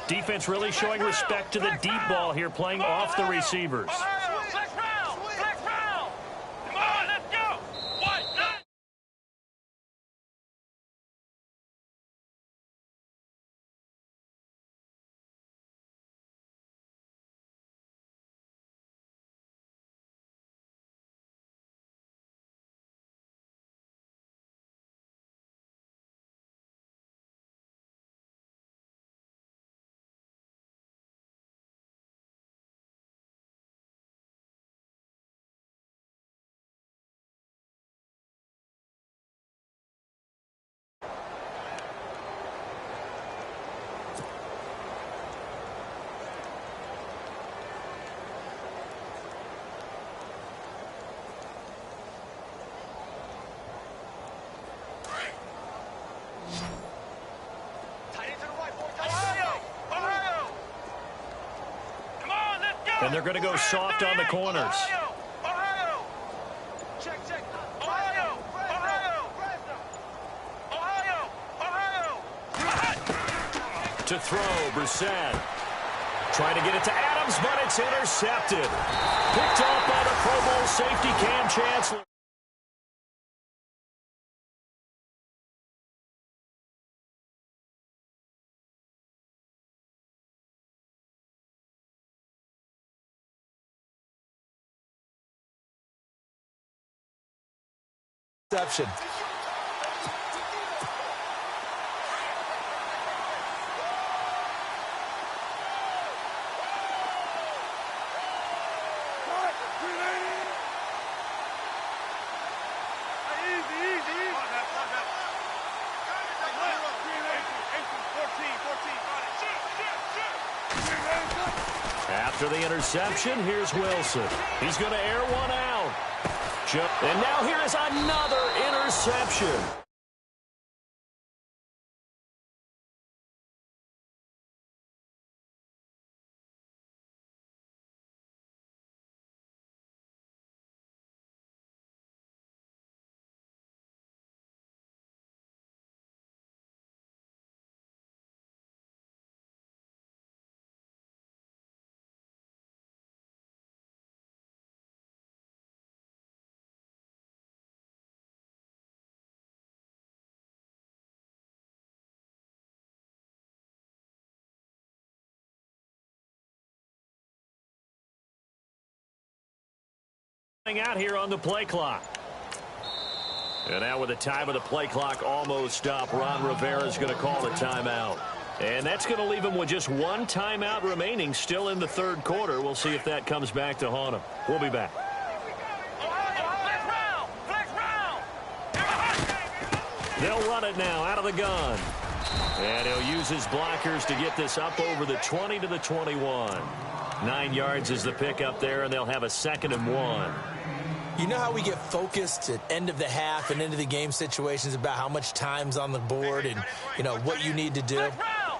Defense really showing respect to the deep ball here, playing off the receivers. And they're going to go soft on the corners. To throw, Brissett. Trying to get it to Adams, but it's intercepted. Picked off by the Pro Bowl safety Cam Chancellor. Interception. After the interception, here's Wilson. He's going to air one out. And now here is another interception. Out here on the play clock. And now with the time of the play clock almost up, Ron Rivera is going to call the timeout. And that's going to leave him with just one timeout remaining still in the 3rd quarter. We'll see if that comes back to haunt him. We'll be back. They'll run it now out of the gun. And he'll use his blockers to get this up over the 20 to the 21. 9 yards is the pickup there, and they'll have a 2nd and 1. You know how we get focused at end of the half and into the game situations about how much time's on the board and, you know, what you need to do?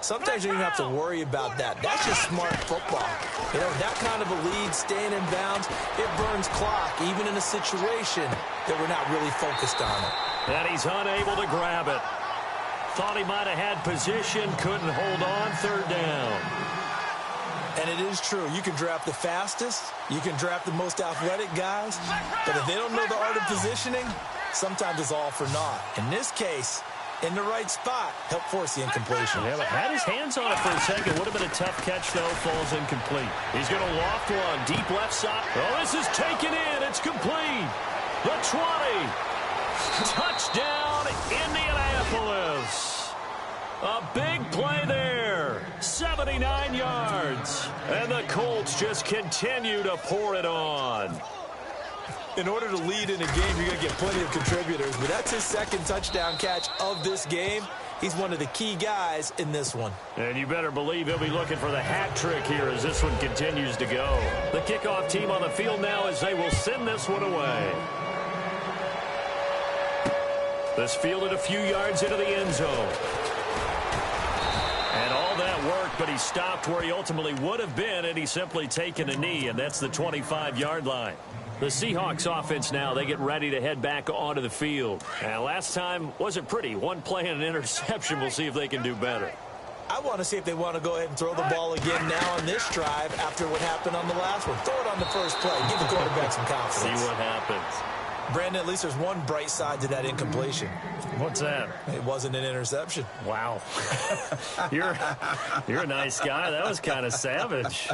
Sometimes you don't even have to worry about that. That's just smart football. You know, that kind of a lead, staying in bounds, it burns clock, even in a situation that we're not really focused on it. And he's unable to grab it. Thought he might have had position, couldn't hold on, 3rd down. And it is true. You can draft the fastest. You can draft the most athletic guys. But if they don't know the art of positioning, sometimes it's all for naught. In this case, in the right spot, help force the incompletion. Yeah, but had his hands on it for a second. Would have been a tough catch, though. Falls incomplete. He's going to loft one. Deep left side. Oh, this is taken in. It's complete. The 20. Touchdown, Indianapolis. A big play there. 79 yards. And the Colts just continue to pour it on. In order to lead in a game, you're going to get plenty of contributors. But that's his 2nd touchdown catch of this game. He's one of the key guys in this one. And you better believe he'll be looking for the hat trick here as this one continues to go. The kickoff team on the field now as they will send this one away. This fielded a few yards into the end zone. And all that worked, but he stopped where he ultimately would have been, and he's simply taken a knee, and that's the 25-yard line. The Seahawks offense now, they get ready to head back onto the field. And last time wasn't pretty. One play and an interception. We'll see if they can do better. I want to see if they want to go ahead and throw the ball again now on this drive after what happened on the last one. Throw it on the first play. Give the quarterback some confidence. See what happens. Brandon, at least there's one bright side to that incompletion. What's that? It wasn't an interception. Wow. You're a nice guy. That was kind of savage.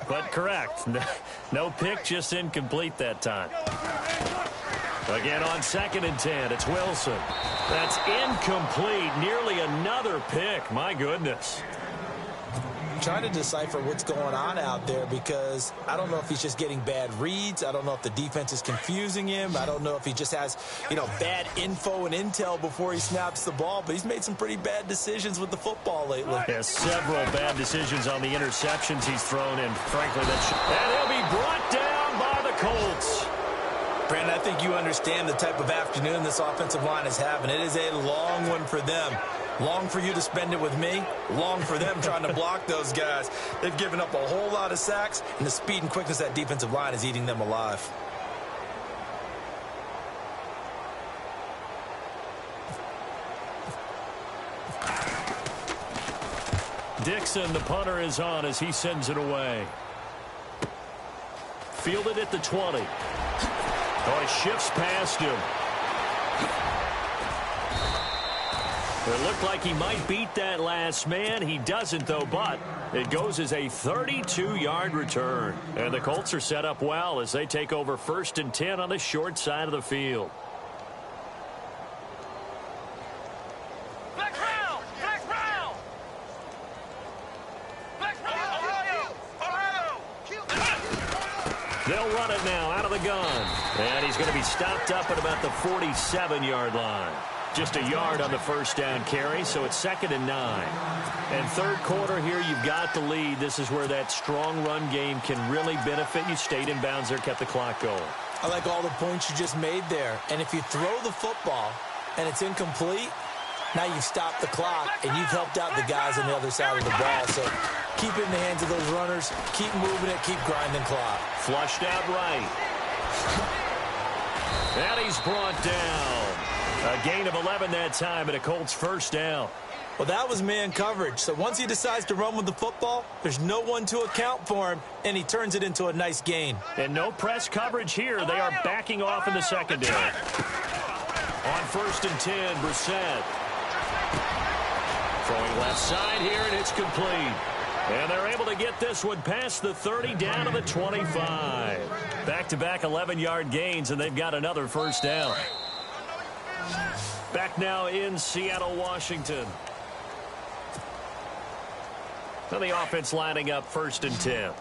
But correct. No pick, just incomplete that time. Again on 2nd and 10. It's Wilson. That's incomplete. Nearly another pick. My goodness. Trying to decipher what's going on out there because I don't know if he's just getting bad reads. I don't know if the defense is confusing him. I don't know if he just has, bad info and intel before he snaps the ball. But he's made some pretty bad decisions with the football lately. Has several bad decisions on the interceptions he's thrown in. Frankly, and he'll be brought down by the Colts. Brandon, I think you understand the type of afternoon this offensive line is having. It is a long one for them. Long for you to spend it with me. Long for them trying to block those guys. They've given up a whole lot of sacks, and the speed and quickness of that defensive line is eating them alive. Dixon, the punter, is on as he sends it away. Fielded at the 20. Oh, he shifts past him. It looked like he might beat that last man. He doesn't, though, but it goes as a 32-yard return. And the Colts are set up well as they take over 1st and 10 on the short side of the field. They'll run it now out of the gun. And he's going to be stopped up at about the 47-yard line. Just a yard on the first down carry, so it's 2nd and 9. And third quarter here, you've got the lead. This is where that strong run game can really benefit you. Stayed in bounds there, kept the clock going. I like all the points you just made there. And if you throw the football and it's incomplete, now you've stopped the clock and you've helped out the guys on the other side of the ball. So keep it in the hands of those runners. Keep moving it. Keep grinding clock. Flushed out right. And he's brought down. A gain of 11 that time and a Colts first down. Well, that was man coverage. So once he decides to run with the football, there's no one to account for him, and he turns it into a nice gain. And no press coverage here. They are backing off in the secondary. On 1st and 10, Brissett. Throwing left side here, and it's complete. And they're able to get this one past the 30 down to the 25. Back-to-back 11-yard gains, and they've got another first down. Back now in Seattle, Washington. So the offense lining up 1st and 10.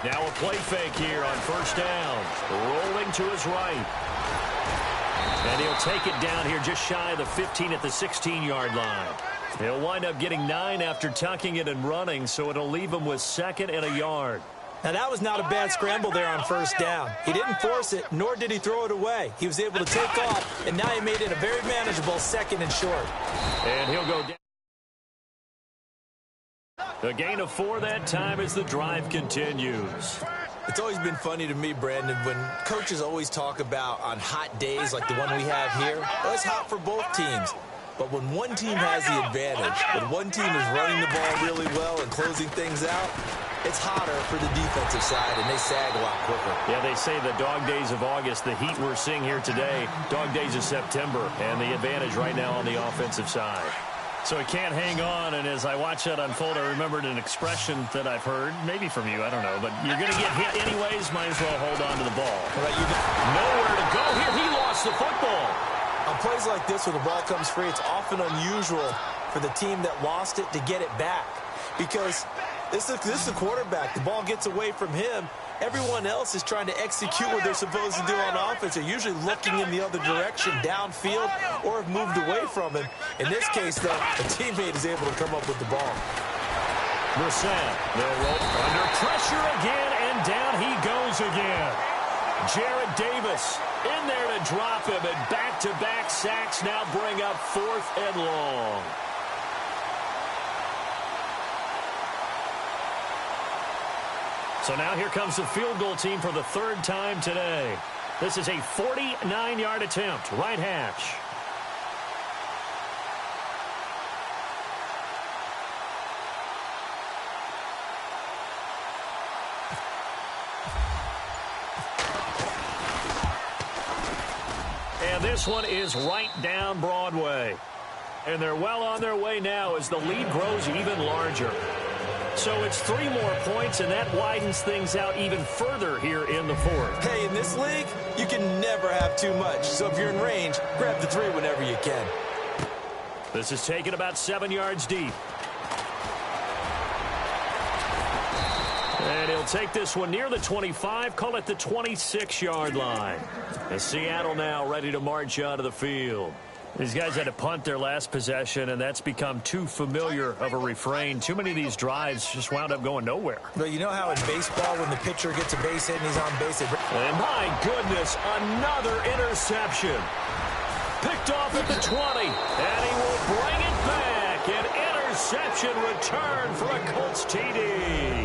Now a play fake here on first down. Rolling to his right. And he'll take it down here just shy of the 15 at the 16-yard line. He'll wind up getting 9 after tucking it and running, so it'll leave him with 2nd and a yard. Now, that was not a bad scramble there on first down. He didn't force it, nor did he throw it away. He was able to take off, and now he made it a very manageable 2nd and short. And he'll go down. The gain of 4 that time as the drive continues. It's always been funny to me, Brandon, when coaches always talk about on hot days like the one we have here. Well, it's hot for both teams. But when one team has the advantage, when one team is running the ball really well and closing things out, it's hotter for the defensive side, and they sag a lot quicker. Yeah, they say the dog days of August, the heat we're seeing here today, dog days of September, and the advantage right now on the offensive side. So it can't hang on, and as I watch that unfold, I remembered an expression that I've heard, maybe from you, I don't know, but you're going to get hit anyways, might as well hold on to the ball. Right, nowhere to go here. He lost the football. On plays like this where the ball comes free, it's often unusual for the team that lost it to get it back because this is the quarterback. The ball gets away from him. Everyone else is trying to execute what they're supposed to do on offense. They're usually looking in the other direction, downfield, or have moved away from him. In this case, though, a teammate is able to come up with the ball. Brissett, they'll roll under pressure again, and down he goes again. Jarrett Davis in there to drop him, and back-to-back sacks now bring up 4th and long. So now here comes the field goal team for the third time today. This is a 49-yard attempt, right hash. And this one is right down Broadway. And they're well on their way now as the lead grows even larger. So it's 3 more points, and that widens things out even further here in the fourth. Hey, in this league, you can never have too much. So if you're in range, grab the 3 whenever you can. This is taken about 7 yards deep. And he'll take this one near the 25, call it the 26-yard line. And Seattle now ready to march out of the field. These guys had to punt their last possession, and that's become too familiar of a refrain. Too many of these drives just wound up going nowhere. But you know how in baseball, when the pitcher gets a base hit and he's on base, and my goodness, another interception. Picked off at the 20, and he will bring it back. An interception return for a Colts TD.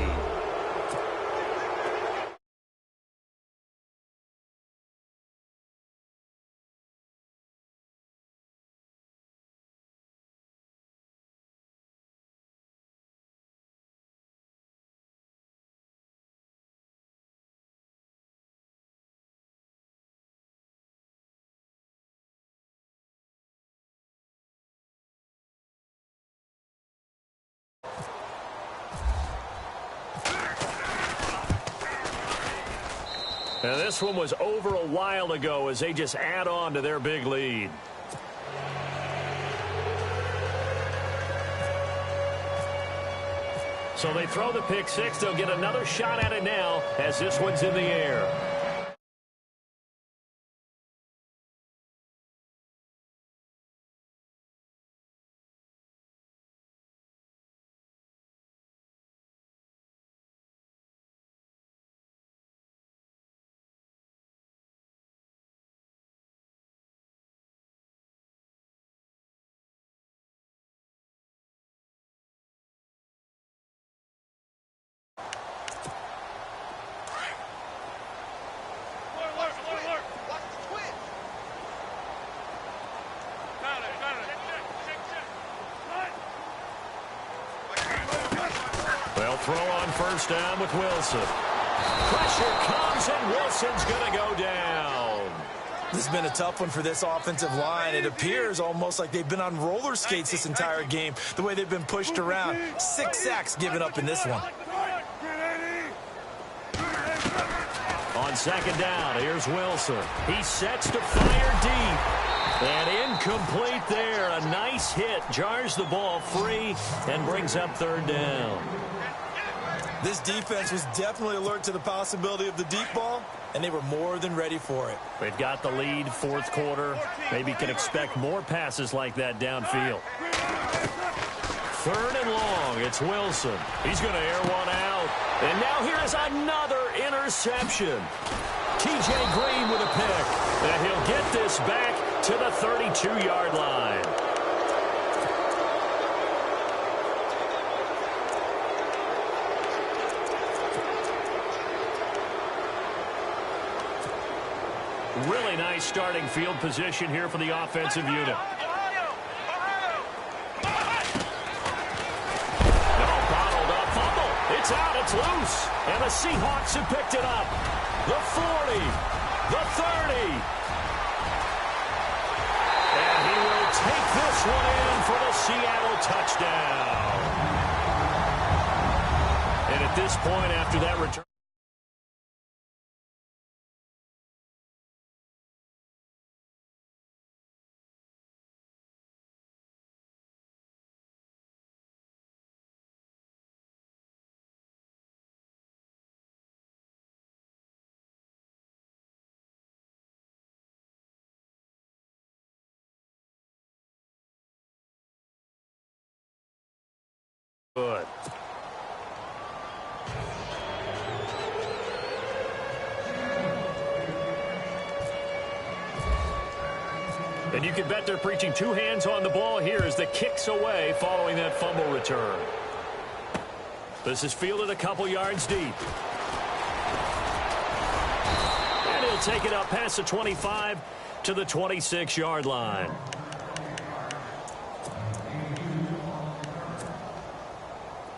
And this one was over a while ago as they just add on to their big lead. So they throw the pick six. They'll get another shot at it now as this one's in the air. They'll throw on first down with Wilson. Pressure comes, and Wilson's going to go down. This has been a tough one for this offensive line. It appears almost like they've been on roller skates this entire game, the way they've been pushed around. 6 sacks given up in this one. On second down, here's Wilson. He sets to fire deep. And incomplete there. A nice hit. Jars the ball free and brings up third down. This defense was definitely alert to the possibility of the deep ball, and they were more than ready for it. They've got the lead, fourth quarter. Maybe can expect more passes like that downfield. Third and long. It's Wilson. He's going to air one out. And now here is another interception. T.J. Green with a pick. And he'll get this back to the 32-yard line. Really nice starting field position here for the offensive unit. It's out, it's loose, and the Seahawks have picked it up. The 40, the 30. And he will take this one in for the Seattle touchdown. And at this point, after that return, good. And you can bet they're preaching two hands on the ball here as the kick's away following that fumble return. This is fielded a couple yards deep. He'll take it up past the 25 to the 26-yard line.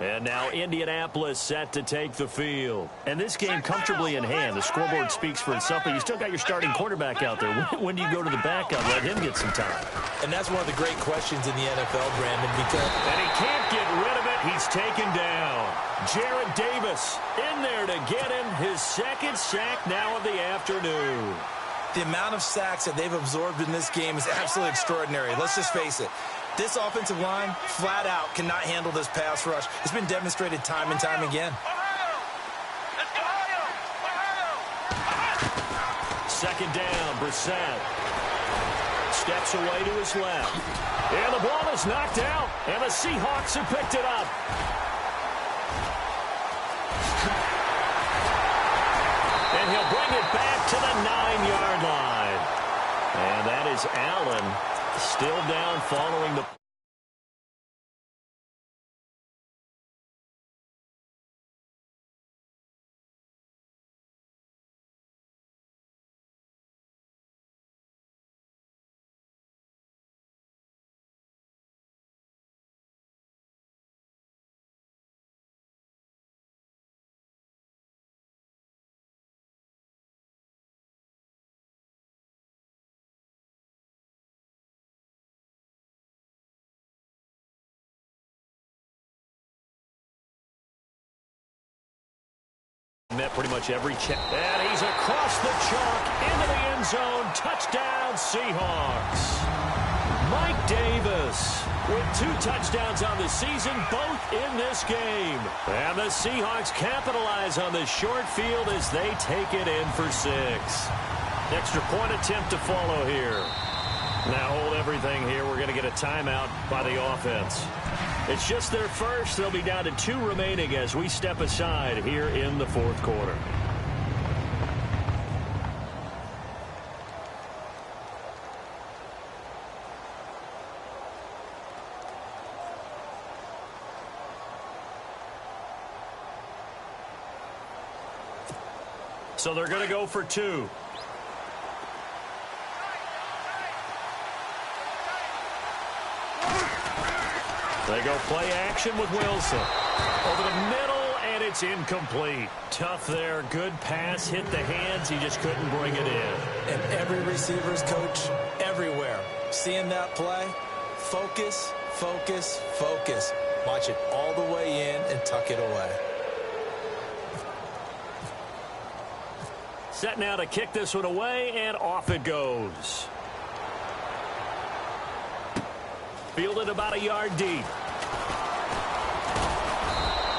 And now Indianapolis set to take the field. And this game comfortably in hand. The scoreboard speaks for itself, but you still got your starting quarterback out there. When do you go to the backup, let him get some time? And that's one of the great questions in the NFL, Brandon, because... And he can't get rid of it. He's taken down. Jared Davis in there to get him his second sack now of the afternoon. The amount of sacks that they've absorbed in this game is absolutely extraordinary. Let's just face it. This offensive line, flat out, cannot handle this pass rush. It's been demonstrated time and time again. Second down, Brissett. Steps away to his left. And the ball is knocked out, and the Seahawks have picked it up. And he'll bring it back to the 9-yard line. And that is Allen. Still down following the... Met pretty much every check. And he's across the chalk into the end zone. Touchdown, Seahawks. Mike Davis with 2 touchdowns on the season, both in this game. And the Seahawks capitalize on the short field as they take it in for 6. Extra point attempt to follow here. Now hold everything here. We're going to get a timeout by the offense. It's just their first. They'll be down to 2 remaining as we step aside here in the fourth quarter. So they're going to go for 2. They go play action with Wilson. Over the middle, and it's incomplete. Tough there. Good pass. Hit the hands. He just couldn't bring it in. And every receiver's coach everywhere. Seeing that play, focus, focus, focus. Watch it all the way in and tuck it away. Set now to kick this one away, and off it goes. Fielded about a yard deep.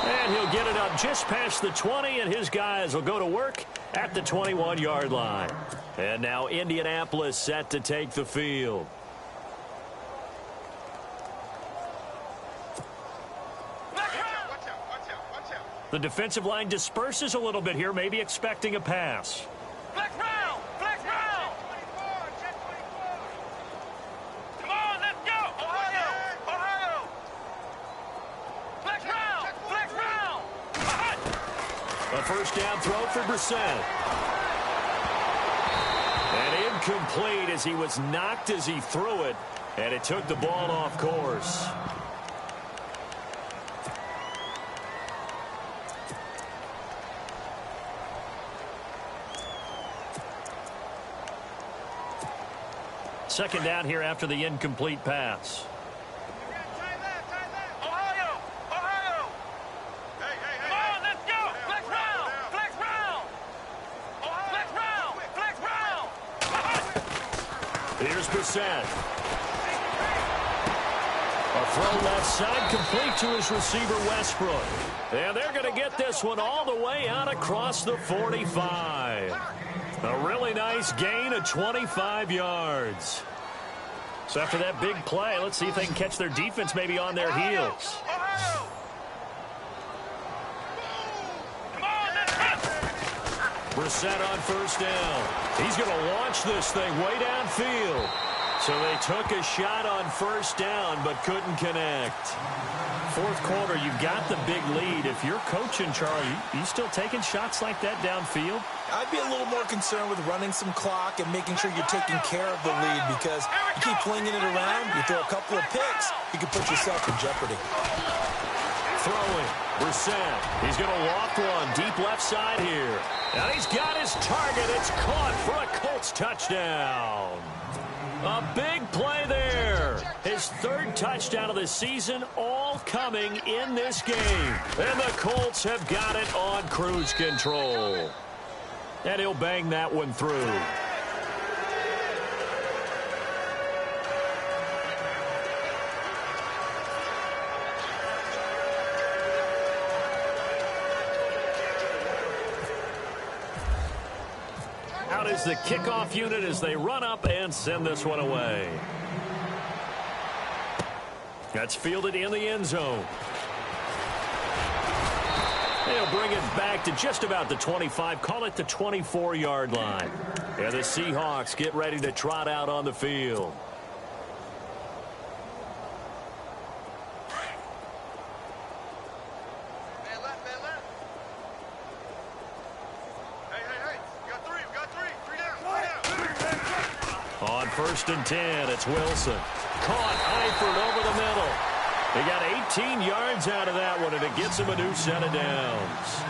And he'll get it up just past the 20, and his guys will go to work at the 21-yard line. And now Indianapolis set to take the field. The defensive line disperses a little bit here, maybe expecting a pass. A first down throw for Brissett. And incomplete as he was knocked as he threw it, and it took the ball off course. Second down here after the incomplete pass. Here's Brissett. A throw left side complete to his receiver Westbrook. And they're going to get this one all the way out across the 45. A really nice gain of 25 yards. So after that big play, let's see if they can catch their defense maybe on their heels. Brissett on first down. He's going to launch this thing way downfield. So they took a shot on first down but couldn't connect. fourth quarter, you've got the big lead. If you're coaching, Charlie, you still taking shots like that downfield? I'd be a little more concerned with running some clock and making sure you're taking care of the lead, because you keep flinging it around, you throw a couple of picks, you can put yourself in jeopardy. Throwing. Brissett. He's going to loft one deep left side here. And he's got his target. It's caught for a Colts touchdown. A big play there. His third touchdown of the season, all coming in this game. And the Colts have got it on cruise control. And he'll bang that one through. Out is the kickoff unit as they run up and send this one away. That's fielded in the end zone. They'll bring it back to just about the 25, call it the 24-yard line. And the Seahawks get ready to trot out on the field. On 1st and 10, it's Wilson. Caught Eifert over the middle. They got 18 yards out of that one, and it gets him a new set of downs.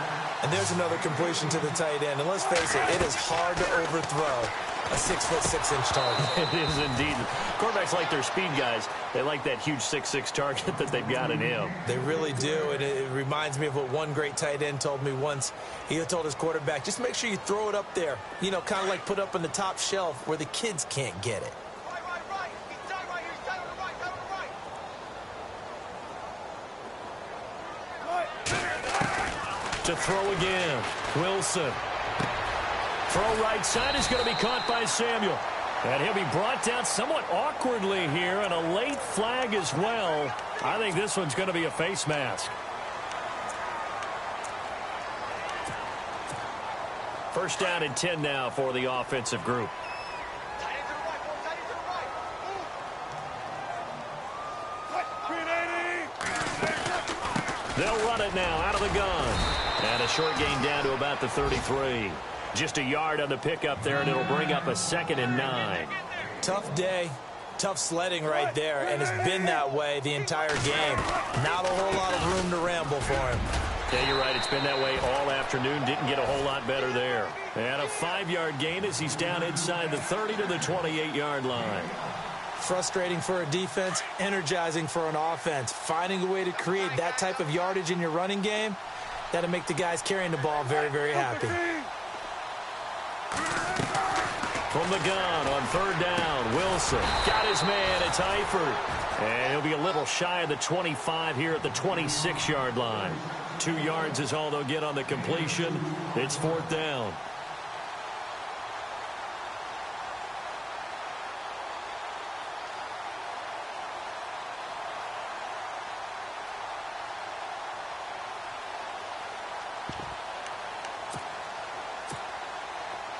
And there's another completion to the tight end. And let's face it, it is hard to overthrow a 6'6" target. It is indeed. Quarterbacks like their speed guys. They like that huge 6'6" target that they've got in him. They really do, and it reminds me of what one great tight end told me once. He told his quarterback, just make sure you throw it up there, you know, kind of like put up on the top shelf where the kids can't get it. Right. He's down right here. He's down on the right. Down on the right. To throw again. Wilson. Throw right side is going to be caught by Samuel. And he'll be brought down somewhat awkwardly here, and a late flag as well. I think this one's going to be a face mask. First down and 10 now for the offensive group. They'll run it now out of the gun. And a short gain down to about the 33. Just a yard on the pickup there, and it'll bring up a 2nd and 9. Tough day, tough sledding right there, and it's been that way the entire game. Not a whole lot of room to ramble for him. Yeah, you're right. It's been that way all afternoon. Didn't get a whole lot better there. And a 5-yard gain as he's down inside the 30 to the 28-yard line. Frustrating for a defense, energizing for an offense. Finding a way to create that type of yardage in your running game, that'll make the guys carrying the ball very, very happy. From the gun on 3rd down, Wilson got his man. It's Eifert. And he'll be a little shy of the 25 here at the 26-yard line. 2 yards is all they'll get on the completion. It's 4th down.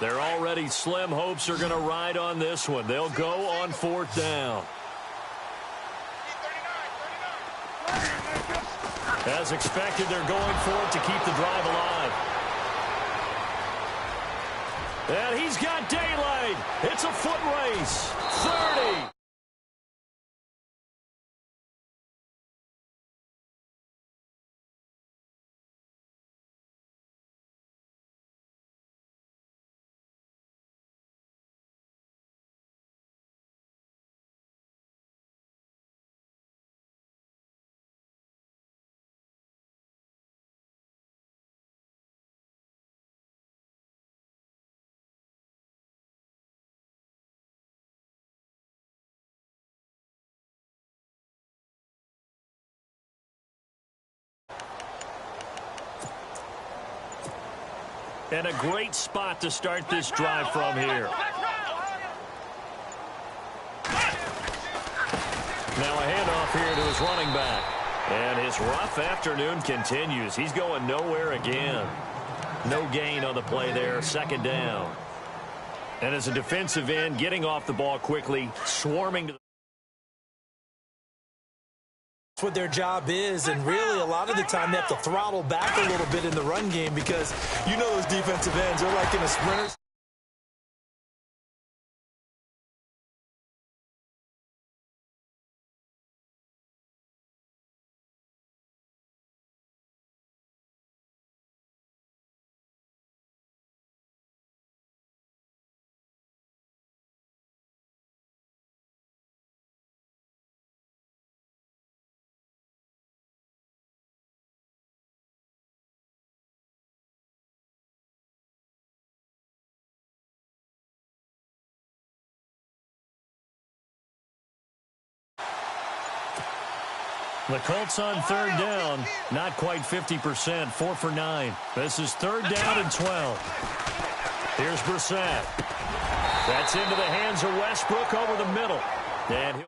They're already slim hopes are going to ride on this one. They'll go on 4th down. As expected, they're going for it to keep the drive alive. And he's got daylight. It's a foot race. 30. And a great spot to start this drive from here. Now a handoff here to his running back. And his rough afternoon continues. He's going nowhere again. No gain on the play there. 2nd down. And as a defensive end, getting off the ball quickly, swarming to the That's what their job is, and really a lot of the time they have to throttle back a little bit in the run game because you know those defensive ends are like in a sprinter. The Colts on third down, not quite 50%, 4 for 9. This is third down and 12. Here's Brissett. That's into the hands of Westbrook over the middle. And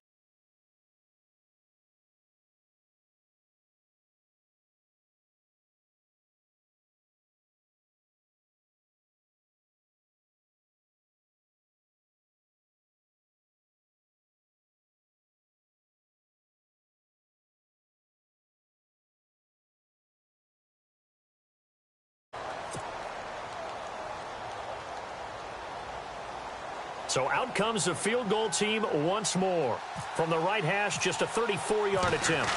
so out comes the field goal team once more. From the right hash, just a 34-yard attempt.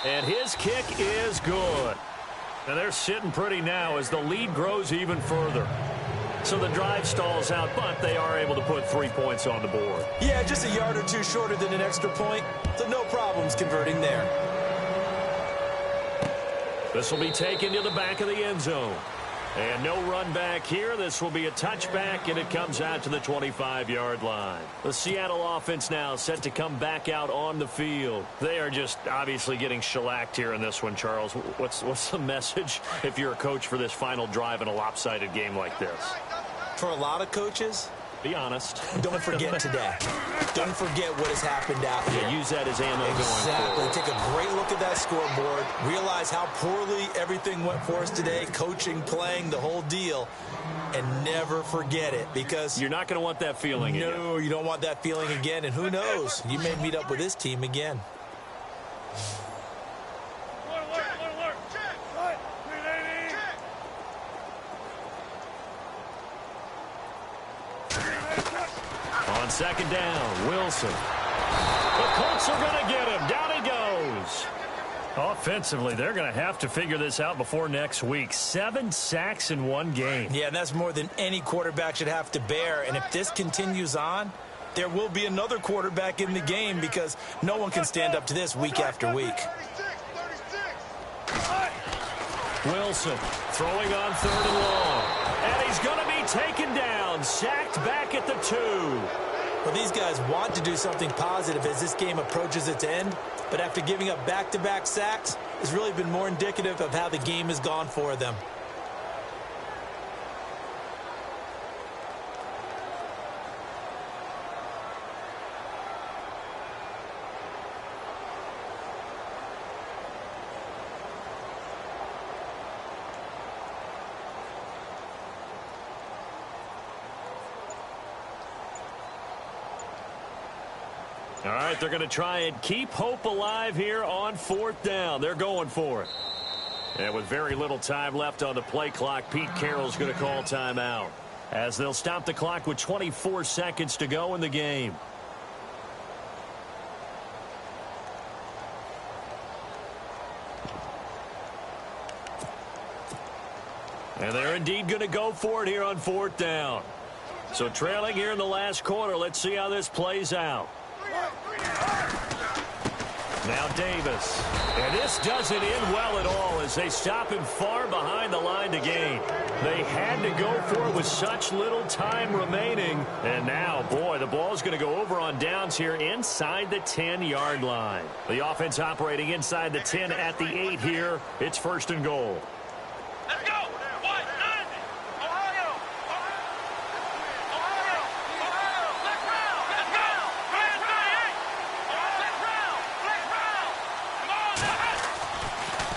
And his kick is good. And they're sitting pretty now as the lead grows even further. So the drive stalls out, but they are able to put 3 points on the board. Yeah, just a yard or two shorter than an extra point, so no problems converting there. This will be taken to the back of the end zone. And no run back here. This will be a touchback, and it comes out to the 25-yard line. The Seattle offense now set to come back out on the field. They are just obviously getting shellacked here in this one, Charles. What's the message if you're a coach for this final drive in a lopsided game like this? For a lot of coaches, be honest. Don't forget today. Don't forget what has happened out here. Yeah, use that as ammo going Exactly. forward. Take a great look at that scoreboard. Realize how poorly everything went for us today. Coaching, playing, the whole deal. And never forget it because you're not going to want that feeling again. No, you don't want that feeling again. And who knows? You may meet up with this team again. On second down, Wilson. The Colts are going to get him. Down he goes. Offensively, they're going to have to figure this out before next week. 7 sacks in one game. Yeah, and that's more than any quarterback should have to bear. And if this continues on, there will be another quarterback in the game because no one can stand up to this week after week. Wilson throwing on third and long. And he's going to be taken down, sacked back at the 2. Well, these guys want to do something positive as this game approaches its end, but after giving up back-to-back sacks, it's really been more indicative of how the game has gone for them. All right, they're going to try and keep hope alive here on fourth down. They're going for it. And with very little time left on the play clock, Pete Carroll's going to call timeout as they'll stop the clock with 24 seconds to go in the game. And they're indeed going to go for it here on fourth down. So trailing here in the last quarter, let's see how this plays out. Now Davis. And this doesn't end well at all as they stop him far behind the line to gain. They had to go for it with such little time remaining. And now, boy, the ball's going to go over on downs here inside the 10-yard line. The offense operating inside the 10 at the 8 here. It's first and goal. Let's go!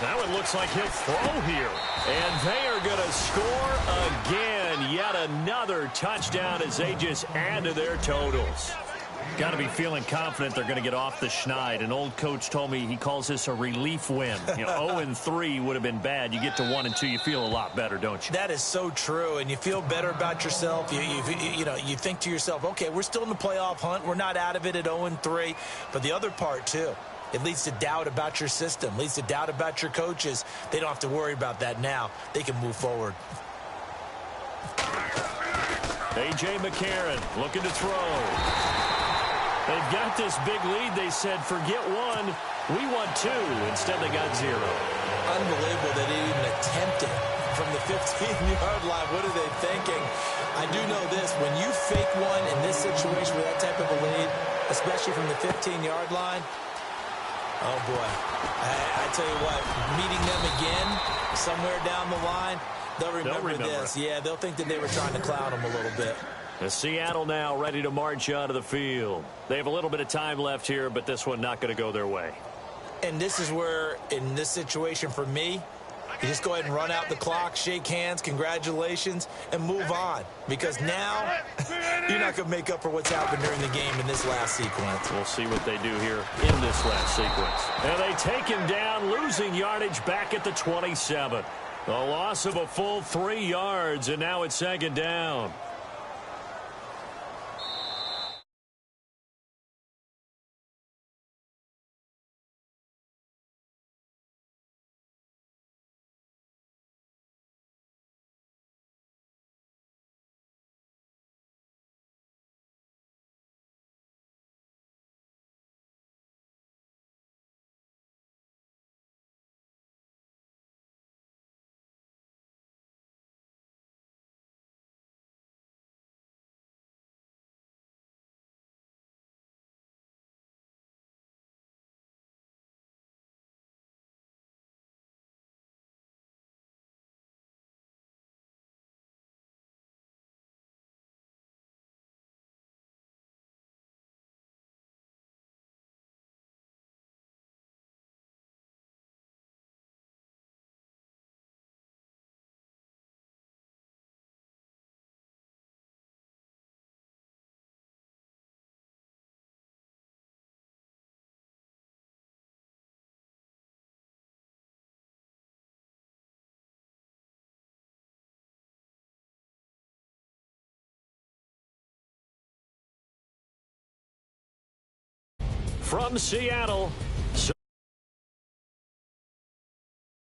Now it looks like he'll throw here. And they are going to score again. Yet another touchdown as they just add to their totals. Got to be feeling confident they're going to get off the schneid. An old coach told me he calls this a relief win. 0-3 would have been bad. You get to 1-2, you feel a lot better, don't you? That is so true, and you feel better about yourself. You think to yourself, okay, we're still in the playoff hunt. We're not out of it at 0-3. But the other part, too, it leads to doubt about your system, leads to doubt about your coaches. They don't have to worry about that now. They can move forward. A.J. McCarron looking to throw. They've got this big lead. They said, forget one. We want two. Instead, they got 0. Unbelievable that they even attempted from the 15-yard line. What are they thinking? I do know this. When you fake one in this situation with that type of a lead, especially from the 15-yard line, oh, boy. I tell you what, meeting them again somewhere down the line, they'll remember this. Yeah, they'll think that they were trying to clown them a little bit. Seattle now ready to march out of the field. They have a little bit of time left here, but this one not going to go their way. And this is where, in this situation for me, you just go ahead and run out the clock, shake hands, congratulations, and move on. Because now, you're not going to make up for what's happened during the game in this last sequence. We'll see what they do here in this last sequence. And they take him down, losing yardage back at the 27. A loss of a full 3 yards, and now it's 2nd down. From Seattle,